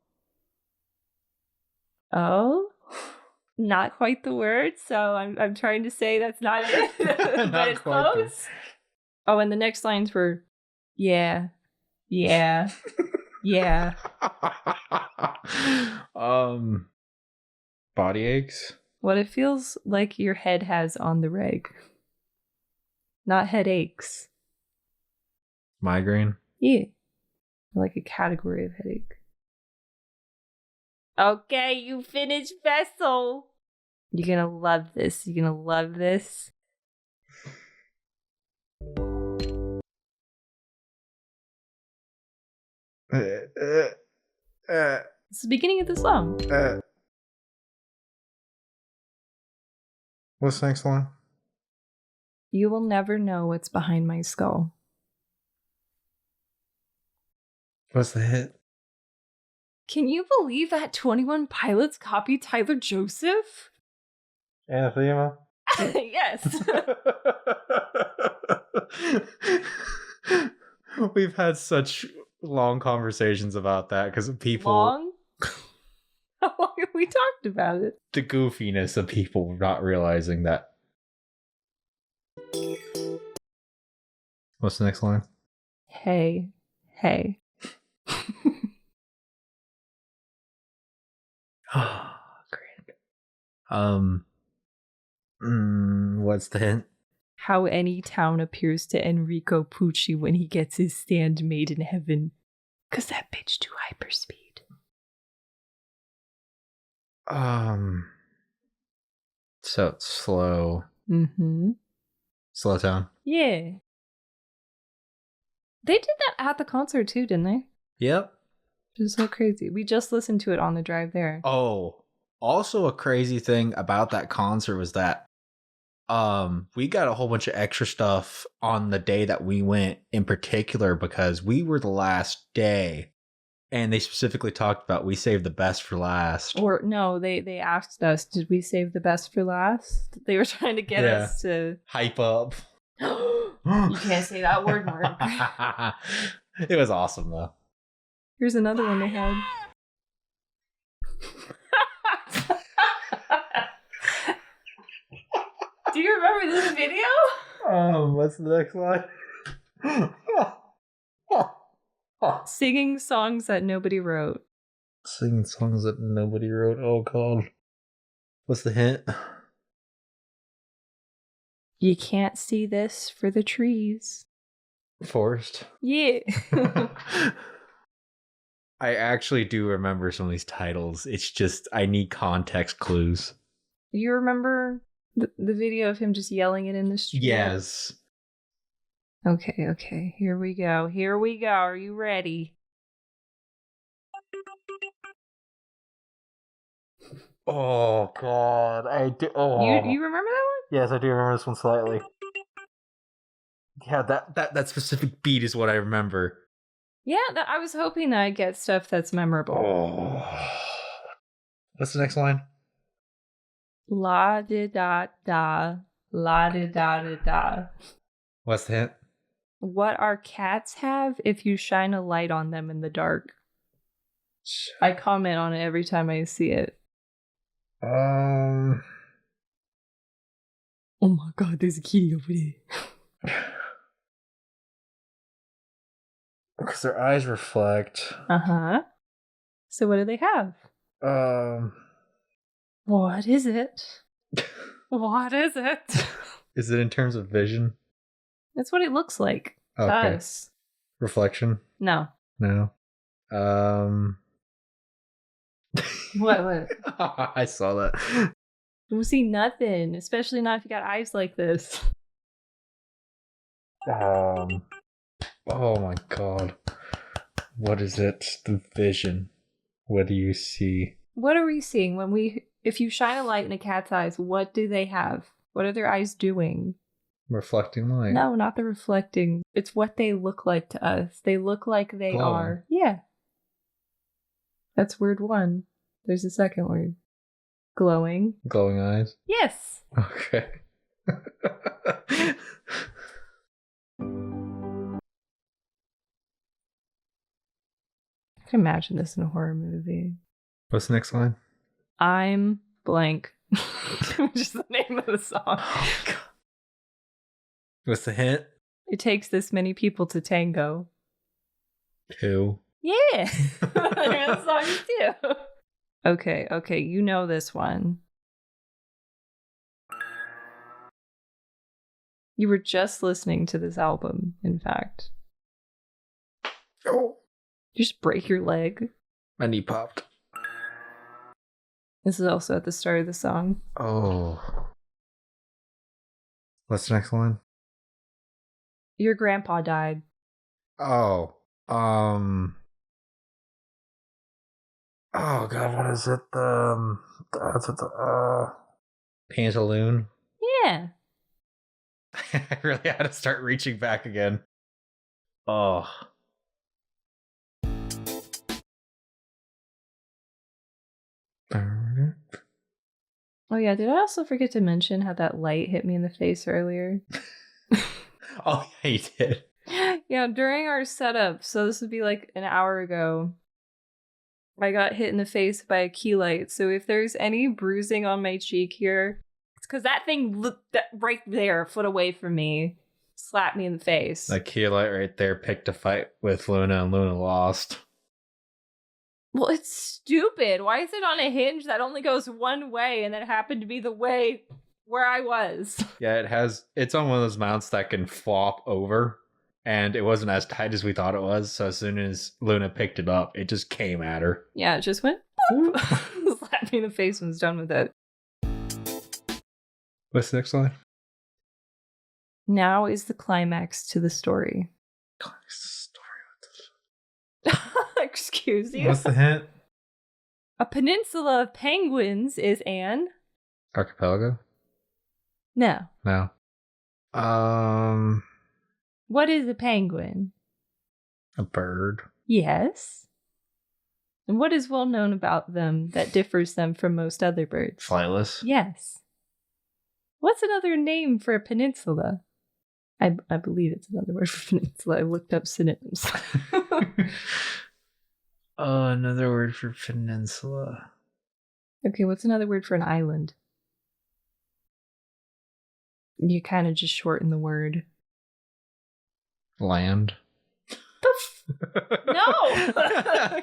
not quite the word. So I'm trying to say that's not it, but it's close. Oh, and the next lines were, yeah. Body aches. What it feels like your head has on the reg. Not headaches. Migraine. Yeah. Like a category of headache. Okay, you finished Vessel. You're gonna love this. It's the beginning of the song. What's the next one? You will never know what's behind my skull. What's the hit? Can you believe that 21 Pilots copied Tyler Joseph? Anathema? Yes. We've had such long conversations about that because people. Long? How long have we talked about it? The goofiness of people not realizing that. What's the next line? Hey, Hey. Oh, great. What's the hint? How any town appears to Enrico Pucci when he gets his stand made in heaven. 'Cause that bitch do hyperspeed. So it's slow. Mm-hmm. Slow town. Yeah. They did that at the concert too, didn't they? Yep. Which is so crazy. We just listened to it on the drive there. Oh, also a crazy thing about that concert was that we got a whole bunch of extra stuff on the day that we went, in particular because we were the last day, and they specifically talked about we saved the best for last. Or no, they asked us, did we save the best for last? They were trying to get us to hype up. You can't say that word, Mark. It was awesome though. Here's another one they had. Do you remember this video? What's the next line? Singing songs that nobody wrote. Singing songs that nobody wrote. Oh god. What's the hint? You can't see this for the trees. Forest. Yeah. I actually do remember some of these titles. It's just I need context clues. You remember the video of him just yelling it in the street? Yes. Okay. Here we go. Are you ready? Oh god. I do. Oh. You remember that one? Yes, I do remember this one slightly. Yeah, that specific beat is what I remember. Yeah, I was hoping that I'd get stuff that's memorable. Oh. What's the next line? La di da da, la di da da da. What's the hint? What our cats have if you shine a light on them in the dark. I comment on it every time I see it. Oh my god, there's a kitty over there. Because their eyes reflect. Uh-huh. So what do they have? What is it? What is it? Is it in terms of vision? That's what it looks like to us. Reflection? No. No. What? I saw that. You see nothing, especially not if you got eyes like this. Oh my god. What is it? The vision. What do you see? What are we seeing if you shine a light in a cat's eyes, what do they have? What are their eyes doing? Reflecting light. No, not the reflecting. It's what they look like to us. They look like they glowing. are. Yeah. That's word one. There's a second word. Glowing. Glowing eyes? Yes. Okay. I can imagine this in a horror movie. What's the next line? I'm blank. Which is the name of the song. Oh, what's the hint? It takes this many people to tango. Two. Yeah. That's song too. Okay, you know this one. You were just listening to this album, in fact. Oh. You just break your leg. My knee popped. This is also at the start of the song. Oh. What's the next line? Your grandpa died. Oh. Oh god, what is it? Pantaloon? Yeah. I really had to start reaching back again. Oh. Oh yeah, did I also forget to mention how that light hit me in the face earlier? Oh yeah, you did. Yeah, during our setup, so this would be like an hour ago, I got hit in the face by a key light. So if there's any bruising on my cheek here, it's because that thing looked right there, a foot away from me. slap me in the face. Like Keelite right there picked a fight with Luna and Luna lost. Well, it's stupid. Why is it on a hinge that only goes one way and that happened to be the way where I was? Yeah, it's on one of those mounts that can flop over, and it wasn't as tight as we thought it was, so as soon as Luna picked it up, it just came at her. Yeah, it just went slapped me in the face and was done with it. What's the next line? Now is the climax to the story. Excuse you. What's the hint? A peninsula of penguins is an... Archipelago? No. No. What is a penguin? A bird. Yes. And what is well known about them that differs them from most other birds? Flightless. Yes. What's another name for a peninsula? I believe it's another word for peninsula. I looked up synonyms. Another word for peninsula. Okay, what's another word for an island? You kind of just shorten the word. Land. No!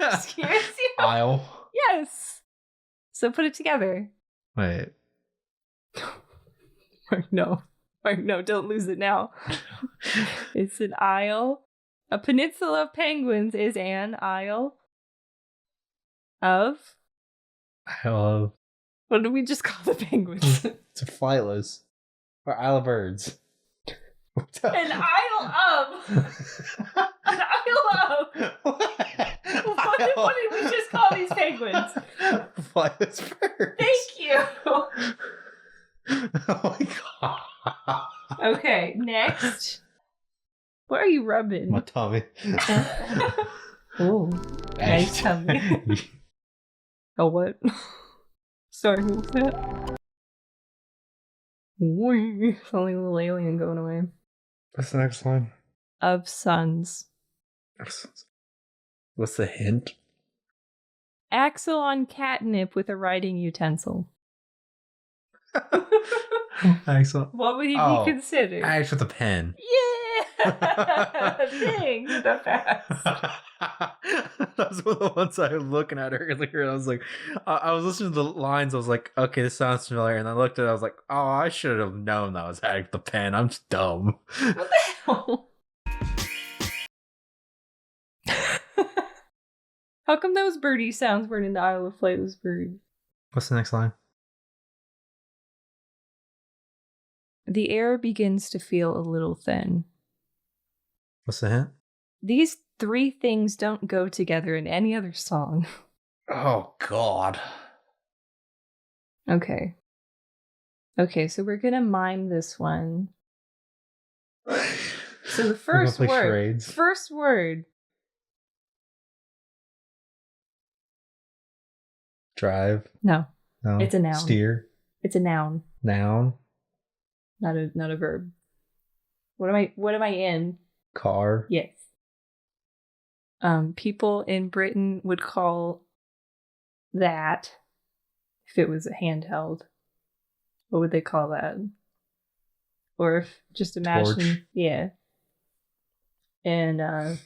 Excuse you? Isle. Yes! So put it together. Wait. No, don't lose it now. It's an isle. A peninsula of penguins is an isle of... Isle of... What did we just call the penguins? It's a flightless. Or Isle of Birds. An isle of... An isle of... What did we just call these penguins? Flightless birds. Thank you! Oh my god. Okay, next. What are you rubbing? My tummy. Oh, nice tummy. Oh, what? Sorry, what was that? Only a little alien going away. What's the next line? Of sons. What's the hint? Axel on catnip with a writing utensil. Axel. What would he be considered? Axe with a pen. Yeah! Dang, the fast. That was one of the ones I was looking at earlier. And I was like, I was listening to the lines. I was like, okay, this sounds familiar. And I looked at it. I was like, oh, I should have known that was Axe with a pen. I'm just dumb. What the hell? How come those birdie sounds weren't in the Isle of Flightless Birds? What's the next line? The air begins to feel a little thin. What's the hint? These three things don't go together in any other song. Oh, God. Okay. Okay, so we're gonna mime this one. So the first word. Charades. First word. Drive. No. No. It's a noun. Steer. It's a noun. Noun. Not a verb. What am I in? Car. Yes. People in Britain would call that, if it was a handheld, what would they call that? Or if, just imagine, Torch. Yeah. And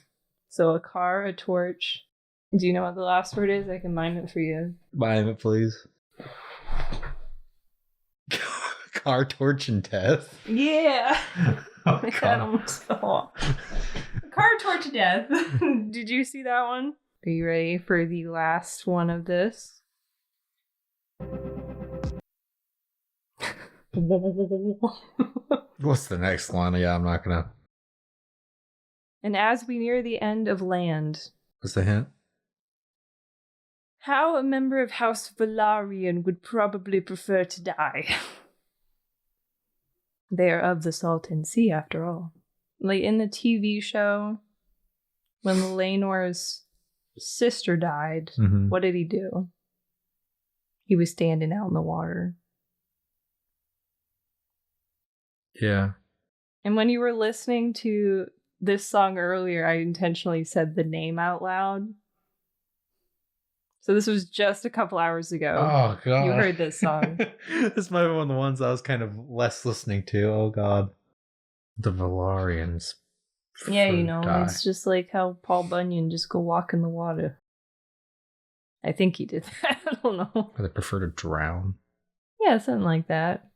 so a car, a torch. Do you know what the last word is? I can mime it for you. Mime it, please. Car, torch, and death. Yeah. Oh, That God. almost fell. Car, torch, death. Did you see that one? Are you ready for the last one of this? What's the next line? Yeah, I'm not gonna. And as we near the end of land, What's the hint? how a member of House Valarian would probably prefer to die. They are of the Salton Sea, after all. Like in the TV show, when Laenor's sister died, Mm-hmm. what did he do? He was standing out in the water. Yeah. And when you were listening to this song earlier, I intentionally said the name out loud. So this was just a couple hours ago. Oh, God. You heard this song. This might be one of the ones I was kind of less listening to. Oh, God. The Valarians. Yeah, you know, die. it's just like how Paul Bunyan just go walk in the water. I think he did that. I don't know. Or they prefer to drown. Yeah, something like that.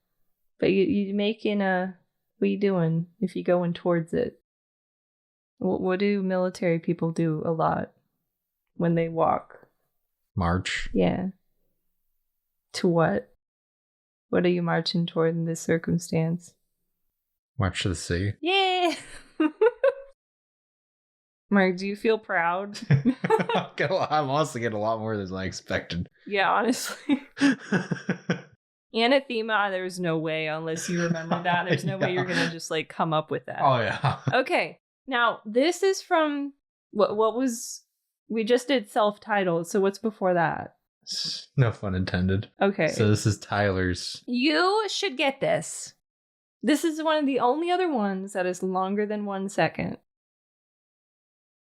But you making a... What are you doing if you're going towards it? What do military people do a lot when they walk? March. Yeah. To what? What are you marching toward in this circumstance? March to the sea. Yeah! Mark, do you feel proud? I'm also getting a lot more than I expected. Yeah, honestly. Anathema, there's no way, unless you remember that. There's no way you're gonna just like come up with that. Oh yeah. Okay, now this is from what was we just did self-titled. So what's before that? No fun intended. Okay, So this is Tyler's. you should get this. This is one of the only other ones that is longer than 1 second.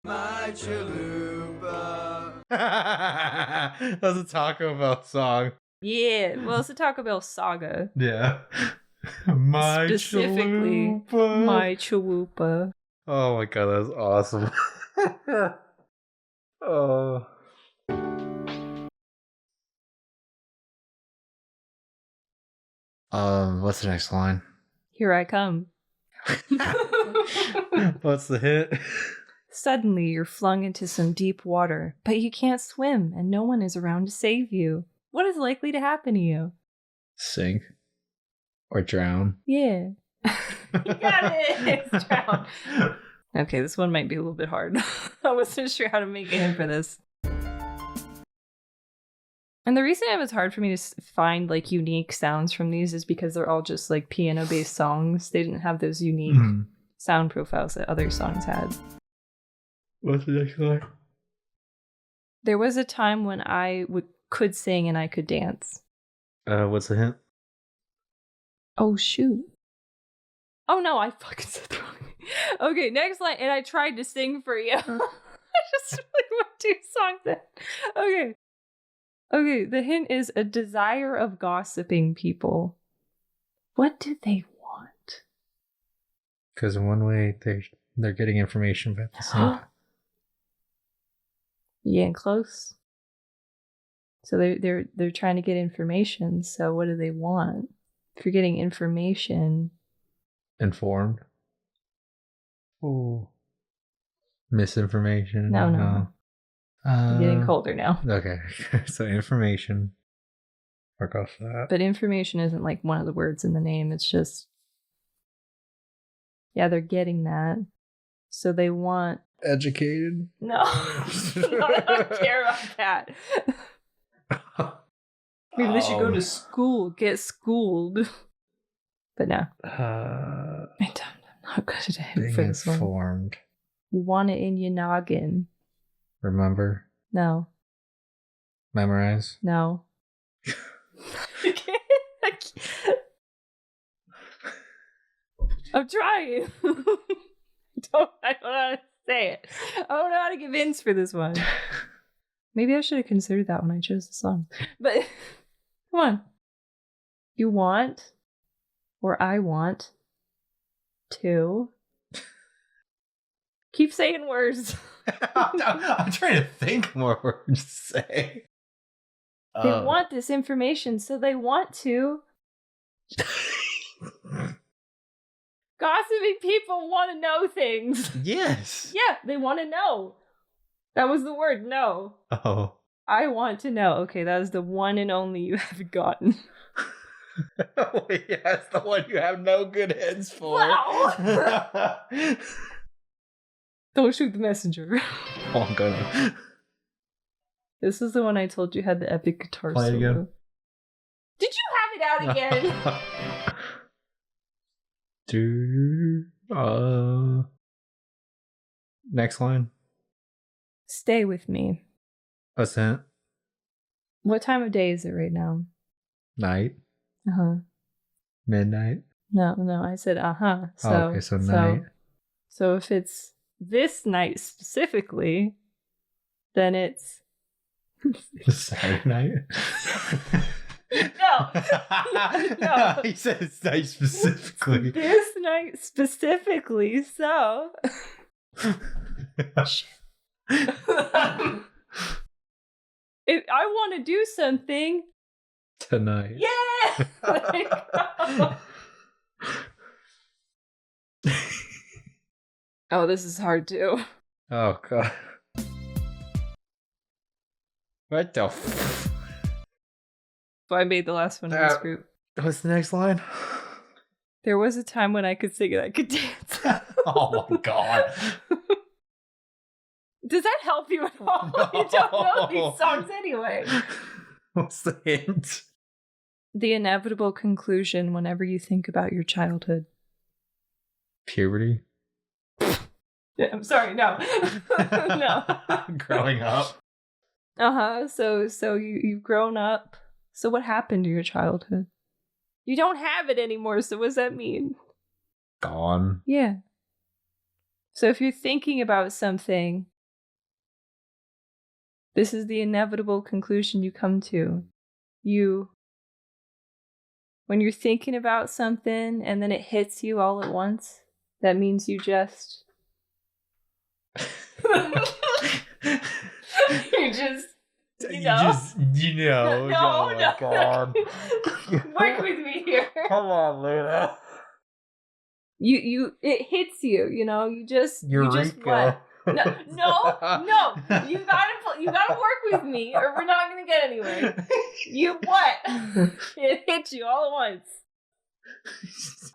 My chalupa. That's a Taco Bell song. Yeah, well, it's a Taco Bell saga. Yeah. My Specifically, chalupa. My chalupa. Oh my god, that's awesome. Oh. What's the next line? Here I come. What's the hit? Suddenly, you're flung into some deep water, but you can't swim, and no one is around to save you. What is likely to happen to you? Sink. Or drown. Yeah. You got it! It's drown. Okay, this one might be a little bit hard. I wasn't sure how to make a hint for this. And the reason it was hard for me to find like unique sounds from these is because they're all just like piano-based songs. They didn't have those unique sound profiles that other songs had. What's the next line? There was a time when I could sing and I could dance. What's the hint? Oh, shoot. Oh, no, I fucking said the wrong thing. Okay, next line. And I tried to sing for you. I just really went 2 songs in. Okay. Okay, the hint is a desire of gossiping people. What do they want? Because in one way, they're getting information about the same. You getting close? So they're trying to get information. So what do they want? If you're getting information, Informed. Ooh. Misinformation. No. You're getting colder now. Okay, so information. Work off that. But information isn't like one of the words in the name. It's just, yeah, they're getting that. So they want Educated. no. I don't care about that. Maybe they should go to school, get schooled. But no. I'm not good at it for this one. Informed. Want it in your noggin. Remember. No. Memorize. No. I'm trying. I don't know how to say it. I don't know how to give hints for this one. Maybe I should have considered that when I chose the song. But come on. You want, or I want, to keep saying words. I'm trying to think more words to say. They want this information, so they want to. Gossiping people want to know things. Yes. Yeah, they want to know. That was the word, know. Oh. I want to know. Okay, that is the one and only you have gotten. Yes, the one you have no good heads for. Wow. Don't shoot the messenger. Oh, I'm gonna. This is the one I told you had the epic guitar Play it solo. again. Did you have it out again? Next line. Stay with me. What's that? What time of day is it right now? Night. Uh-huh. Midnight. No, I said uh-huh. So, okay, so night. So if it's this night specifically, then it's Saturday night. No. He said it's nice specifically. This night specifically, so. Shit. If I want to do something Tonight. yeah. Oh, this is hard too. Oh god. What the So I made the last one in this group. What's the next line? There was a time when I could sing and I could dance. Oh my god. Does that help you at all? No. You don't know these songs anyway. What's the hint? The inevitable conclusion whenever you think about your childhood. Puberty? Yeah, I'm sorry, no. No. Growing up? Uh-huh. So you've grown up. So what happened to your childhood? You don't have it anymore, so what does that mean? Gone. Yeah. So if you're thinking about something, this is the inevitable conclusion you come to. When you're thinking about something and then it hits you all at once, that means you just... No. Oh my no. god. Work with me here. Come on, Luna. It hits you, you just Eureka. what? No. You gotta work with me, or we're not gonna get anywhere. You what? It hits you all at once.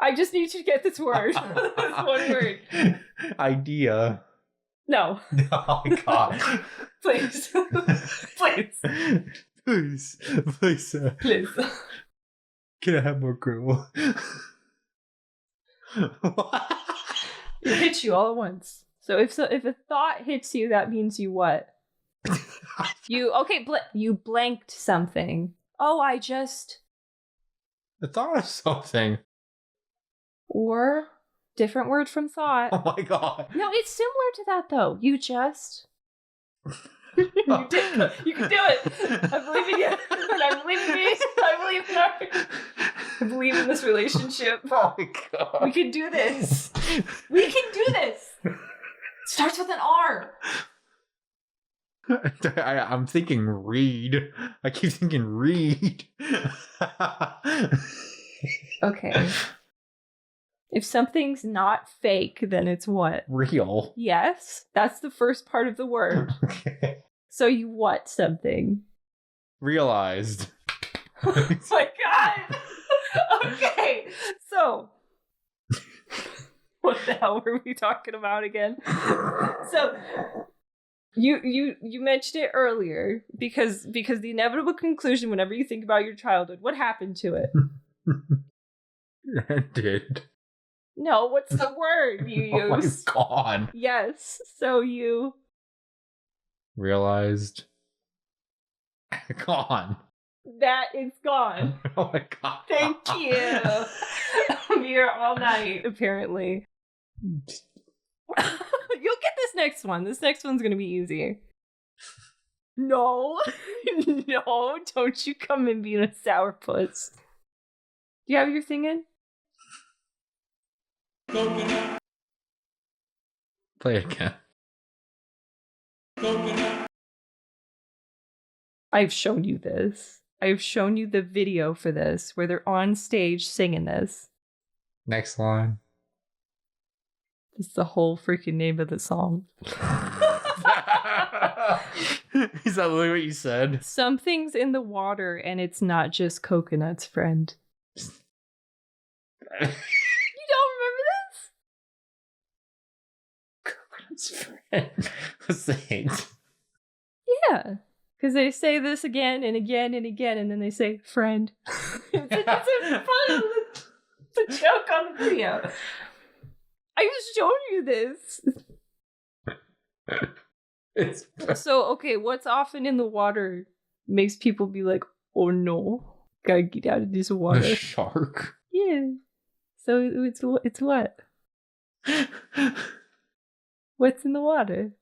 I just need you to get this word. This one word. Idea. No. Oh my god. Please. Please. Please. Please. Can I have more gruel? It hits you all at once. So if a thought hits you, that means you what? You blanked something. Oh, I thought of something. Or different word from thought. Oh my god. No, it's similar to that though. You just you can do it. I believe in you. And I believe in me. I believe in this relationship. Oh my god. We can do this. We can do this. Starts with an R. I'm thinking read. I keep thinking read. Okay. If something's not fake, then it's what? Real. Yes, that's the first part of the word. Okay. So you what something? Realized. Oh my god! Okay, so what the hell were we talking about again? So you mentioned it earlier because the inevitable conclusion whenever you think about your childhood, what happened to it? It did. No, what's the word you Oh use? my god. Yes, so you Realized. Gone. that it's gone. Oh my god. Thank you. I'm here all night, apparently. You'll get this next one. This next one's gonna be easy. No. No, don't you come and be a sourpuss. Do you have your thing in? Play it again. I've shown you this. I've shown you the video for this where they're on stage singing this. Next line. It's the whole freaking name of the song. Is that literally what you said? Something's in the water and it's not just coconuts, friend. You don't remember this? Coconuts, friend. What's the hint? Yeah. Because they say this again and again and again, and then they say, friend. It's a fun the joke on the video. I just showed you this. So, okay, what's often in the water makes people be like, oh no, gotta get out of this water. The shark. Yeah. So it's what? What's in the water?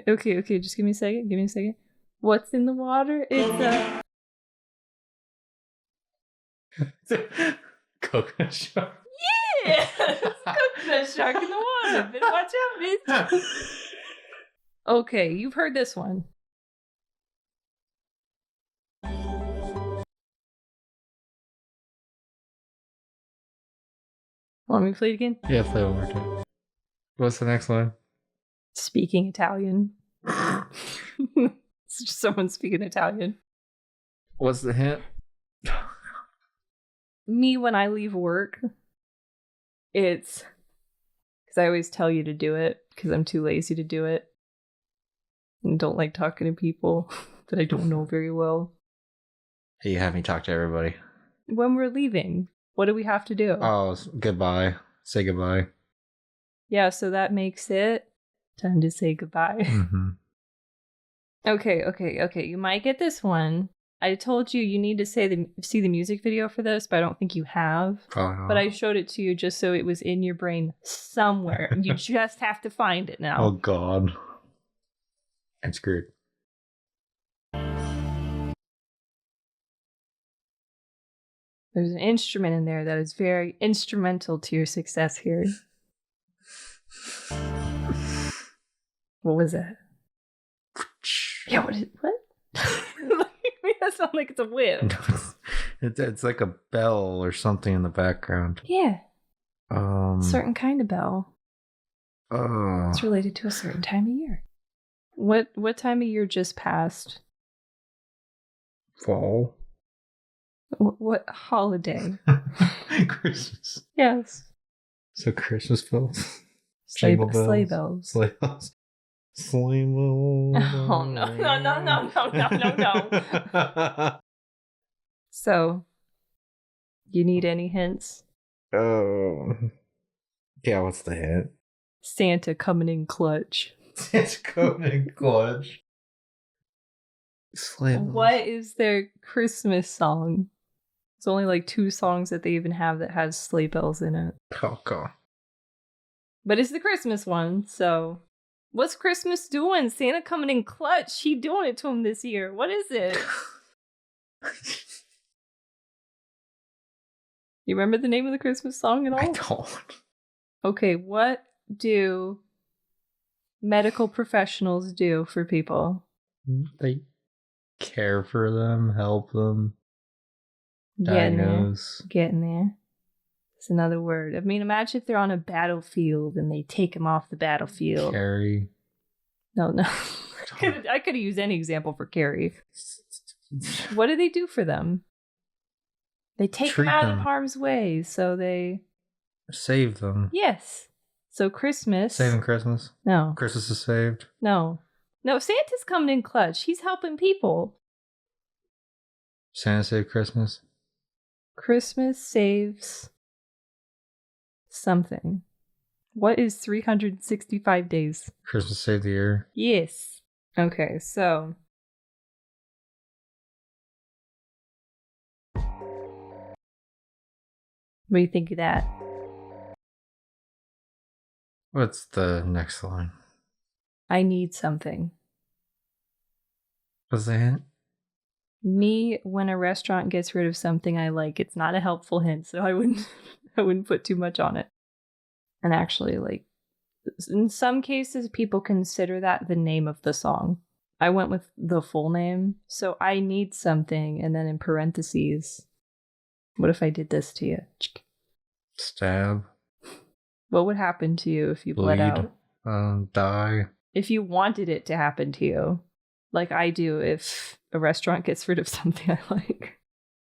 Okay, just give me a second. What's in the water? It's a Coconut shark. Yeah! Coconut shark in the water. Better watch out, bitch. Okay, you've heard this one. Want me to play it again? Yeah, play one more time. What's the next one? Speaking Italian. It's just someone speaking Italian. What's the hint? Me when I leave work, it's because I always tell you to do it because I'm too lazy to do it and don't like talking to people that I don't know very well. Hey, you have me talk to everybody. When we're leaving, what do we have to do? Oh, goodbye. Say goodbye. Yeah, so that makes it time to say goodbye. Mm-hmm. Okay. You might get this one. I told you you need to see the music video for this, but I don't think you have. Probably not. But I showed it to you just so it was in your brain somewhere. You just have to find it now. Oh, God. I'm screwed. There's an instrument in there that is very instrumental to your success here. What was that? Yeah, what? That sounds like it's a whip. It's like a bell or something in the background. Yeah. Certain kind of bell. Oh. It's related to a certain time of year. What time of year just passed? Fall. What holiday? Christmas. Yes. So Christmas bells. Sleigh Jingle bells. Sleigh bells. Sleigh bells. Oh no. So, you need any hints? Oh. Yeah, what's the hint? Santa coming in clutch. It's coming in clutch. Sleigh bells. What is their Christmas song? It's only like 2 songs that they even have that has sleigh bells in it. Oh, God. But it's the Christmas one, so... What's Christmas doing? Santa coming in clutch. He doing it to him this year. What is it? You remember the name of the Christmas song at all? I don't. Okay, what do medical professionals do for people? They care for them, help them, Getting diagnose. there. Getting there. It's another word. I mean, imagine if they're on a battlefield and they take them off the battlefield. Carry. No. I could have used any example for carry. What do they do for them? They take them out of harm's way, so they... Save them. Yes. So Christmas... Saving Christmas? No. Christmas is saved? No, Santa's coming in clutch. He's helping people. Santa saved Christmas? Christmas saves... something. What is 365 days? Christmas saved the year? Yes. Okay, so... What do you think of that? What's the next line? I need something. What's the hint? Me, when a restaurant gets rid of something I like, it's not a helpful hint, so I wouldn't put too much on it. And actually, like, in some cases, people consider that the name of the song. I went with the full name, so I need something, and then in parentheses, what if I did this to you? Stab. What would happen to you if you bled out? Die. If you wanted it to happen to you, like I do if a restaurant gets rid of something I like.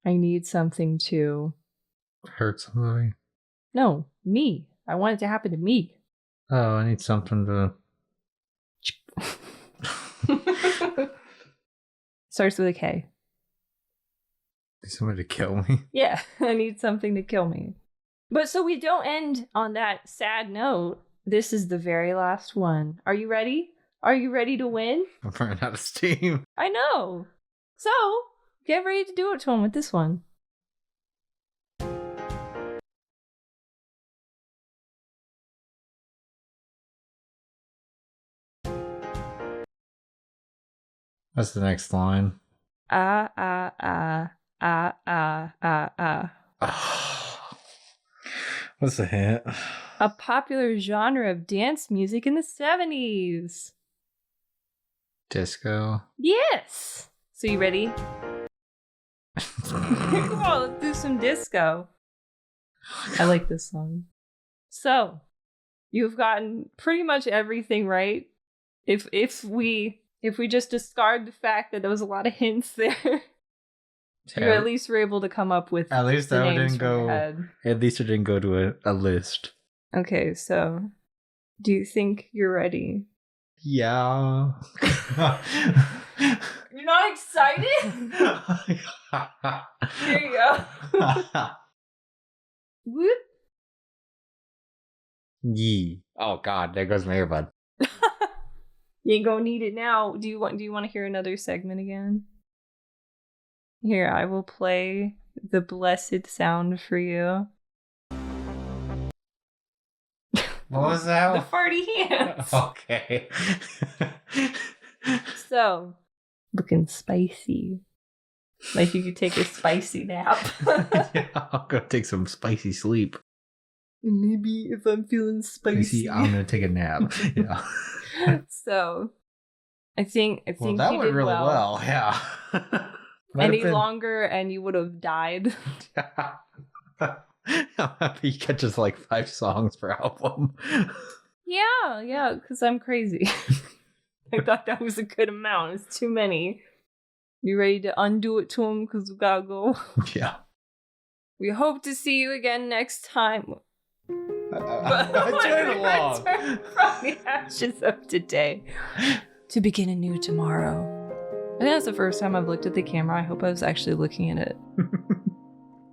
I need something to... Hurt somebody? No, me. I want it to happen to me. Oh, I need something to... Starts with a K. Need somebody to kill me? Yeah, I need something to kill me. But so we don't end on that sad note. This is the very last one. Are you ready? Are you ready to win? I'm running out of steam. I know. So, get ready to do it to him with this one. What's the next line? Ah. What's the hint? A popular genre of dance music in the 70s. Disco. Yes. So you ready? Come on, let's do some disco. I like this song. So, you've gotten pretty much everything right. If we just discard the fact that there was a lot of hints there, you at least were able to come up with. At least the that names didn't from your go. head. At least it didn't go to a list. Okay, so do you think you're ready? Yeah. You're not excited? Here you go. Whoop. Yee. Oh God, there goes my earbud. You ain't gonna need it now. Do you want to hear another segment again? Here, I will play the blessed sound for you. What was that? The farty hands. Okay. So, looking spicy. Like you could take a spicy nap. Yeah, I'll go take some spicy sleep. Maybe if I'm feeling spicy. I'm gonna take a nap. Yeah. So, I think Well, that you went did really well. Yeah. Any longer, and you would have died. I'm happy you catch us like 5 songs per album. Yeah, because I'm crazy. I thought that was a good amount. It's too many. You ready to undo it to him? Because we gotta go. Yeah. We hope to see you again next time. I'm doing along. Return from the ashes of today to begin anew tomorrow. I think that's the first time I've looked at the camera. I hope I was actually looking at it.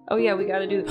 Oh yeah, we gotta do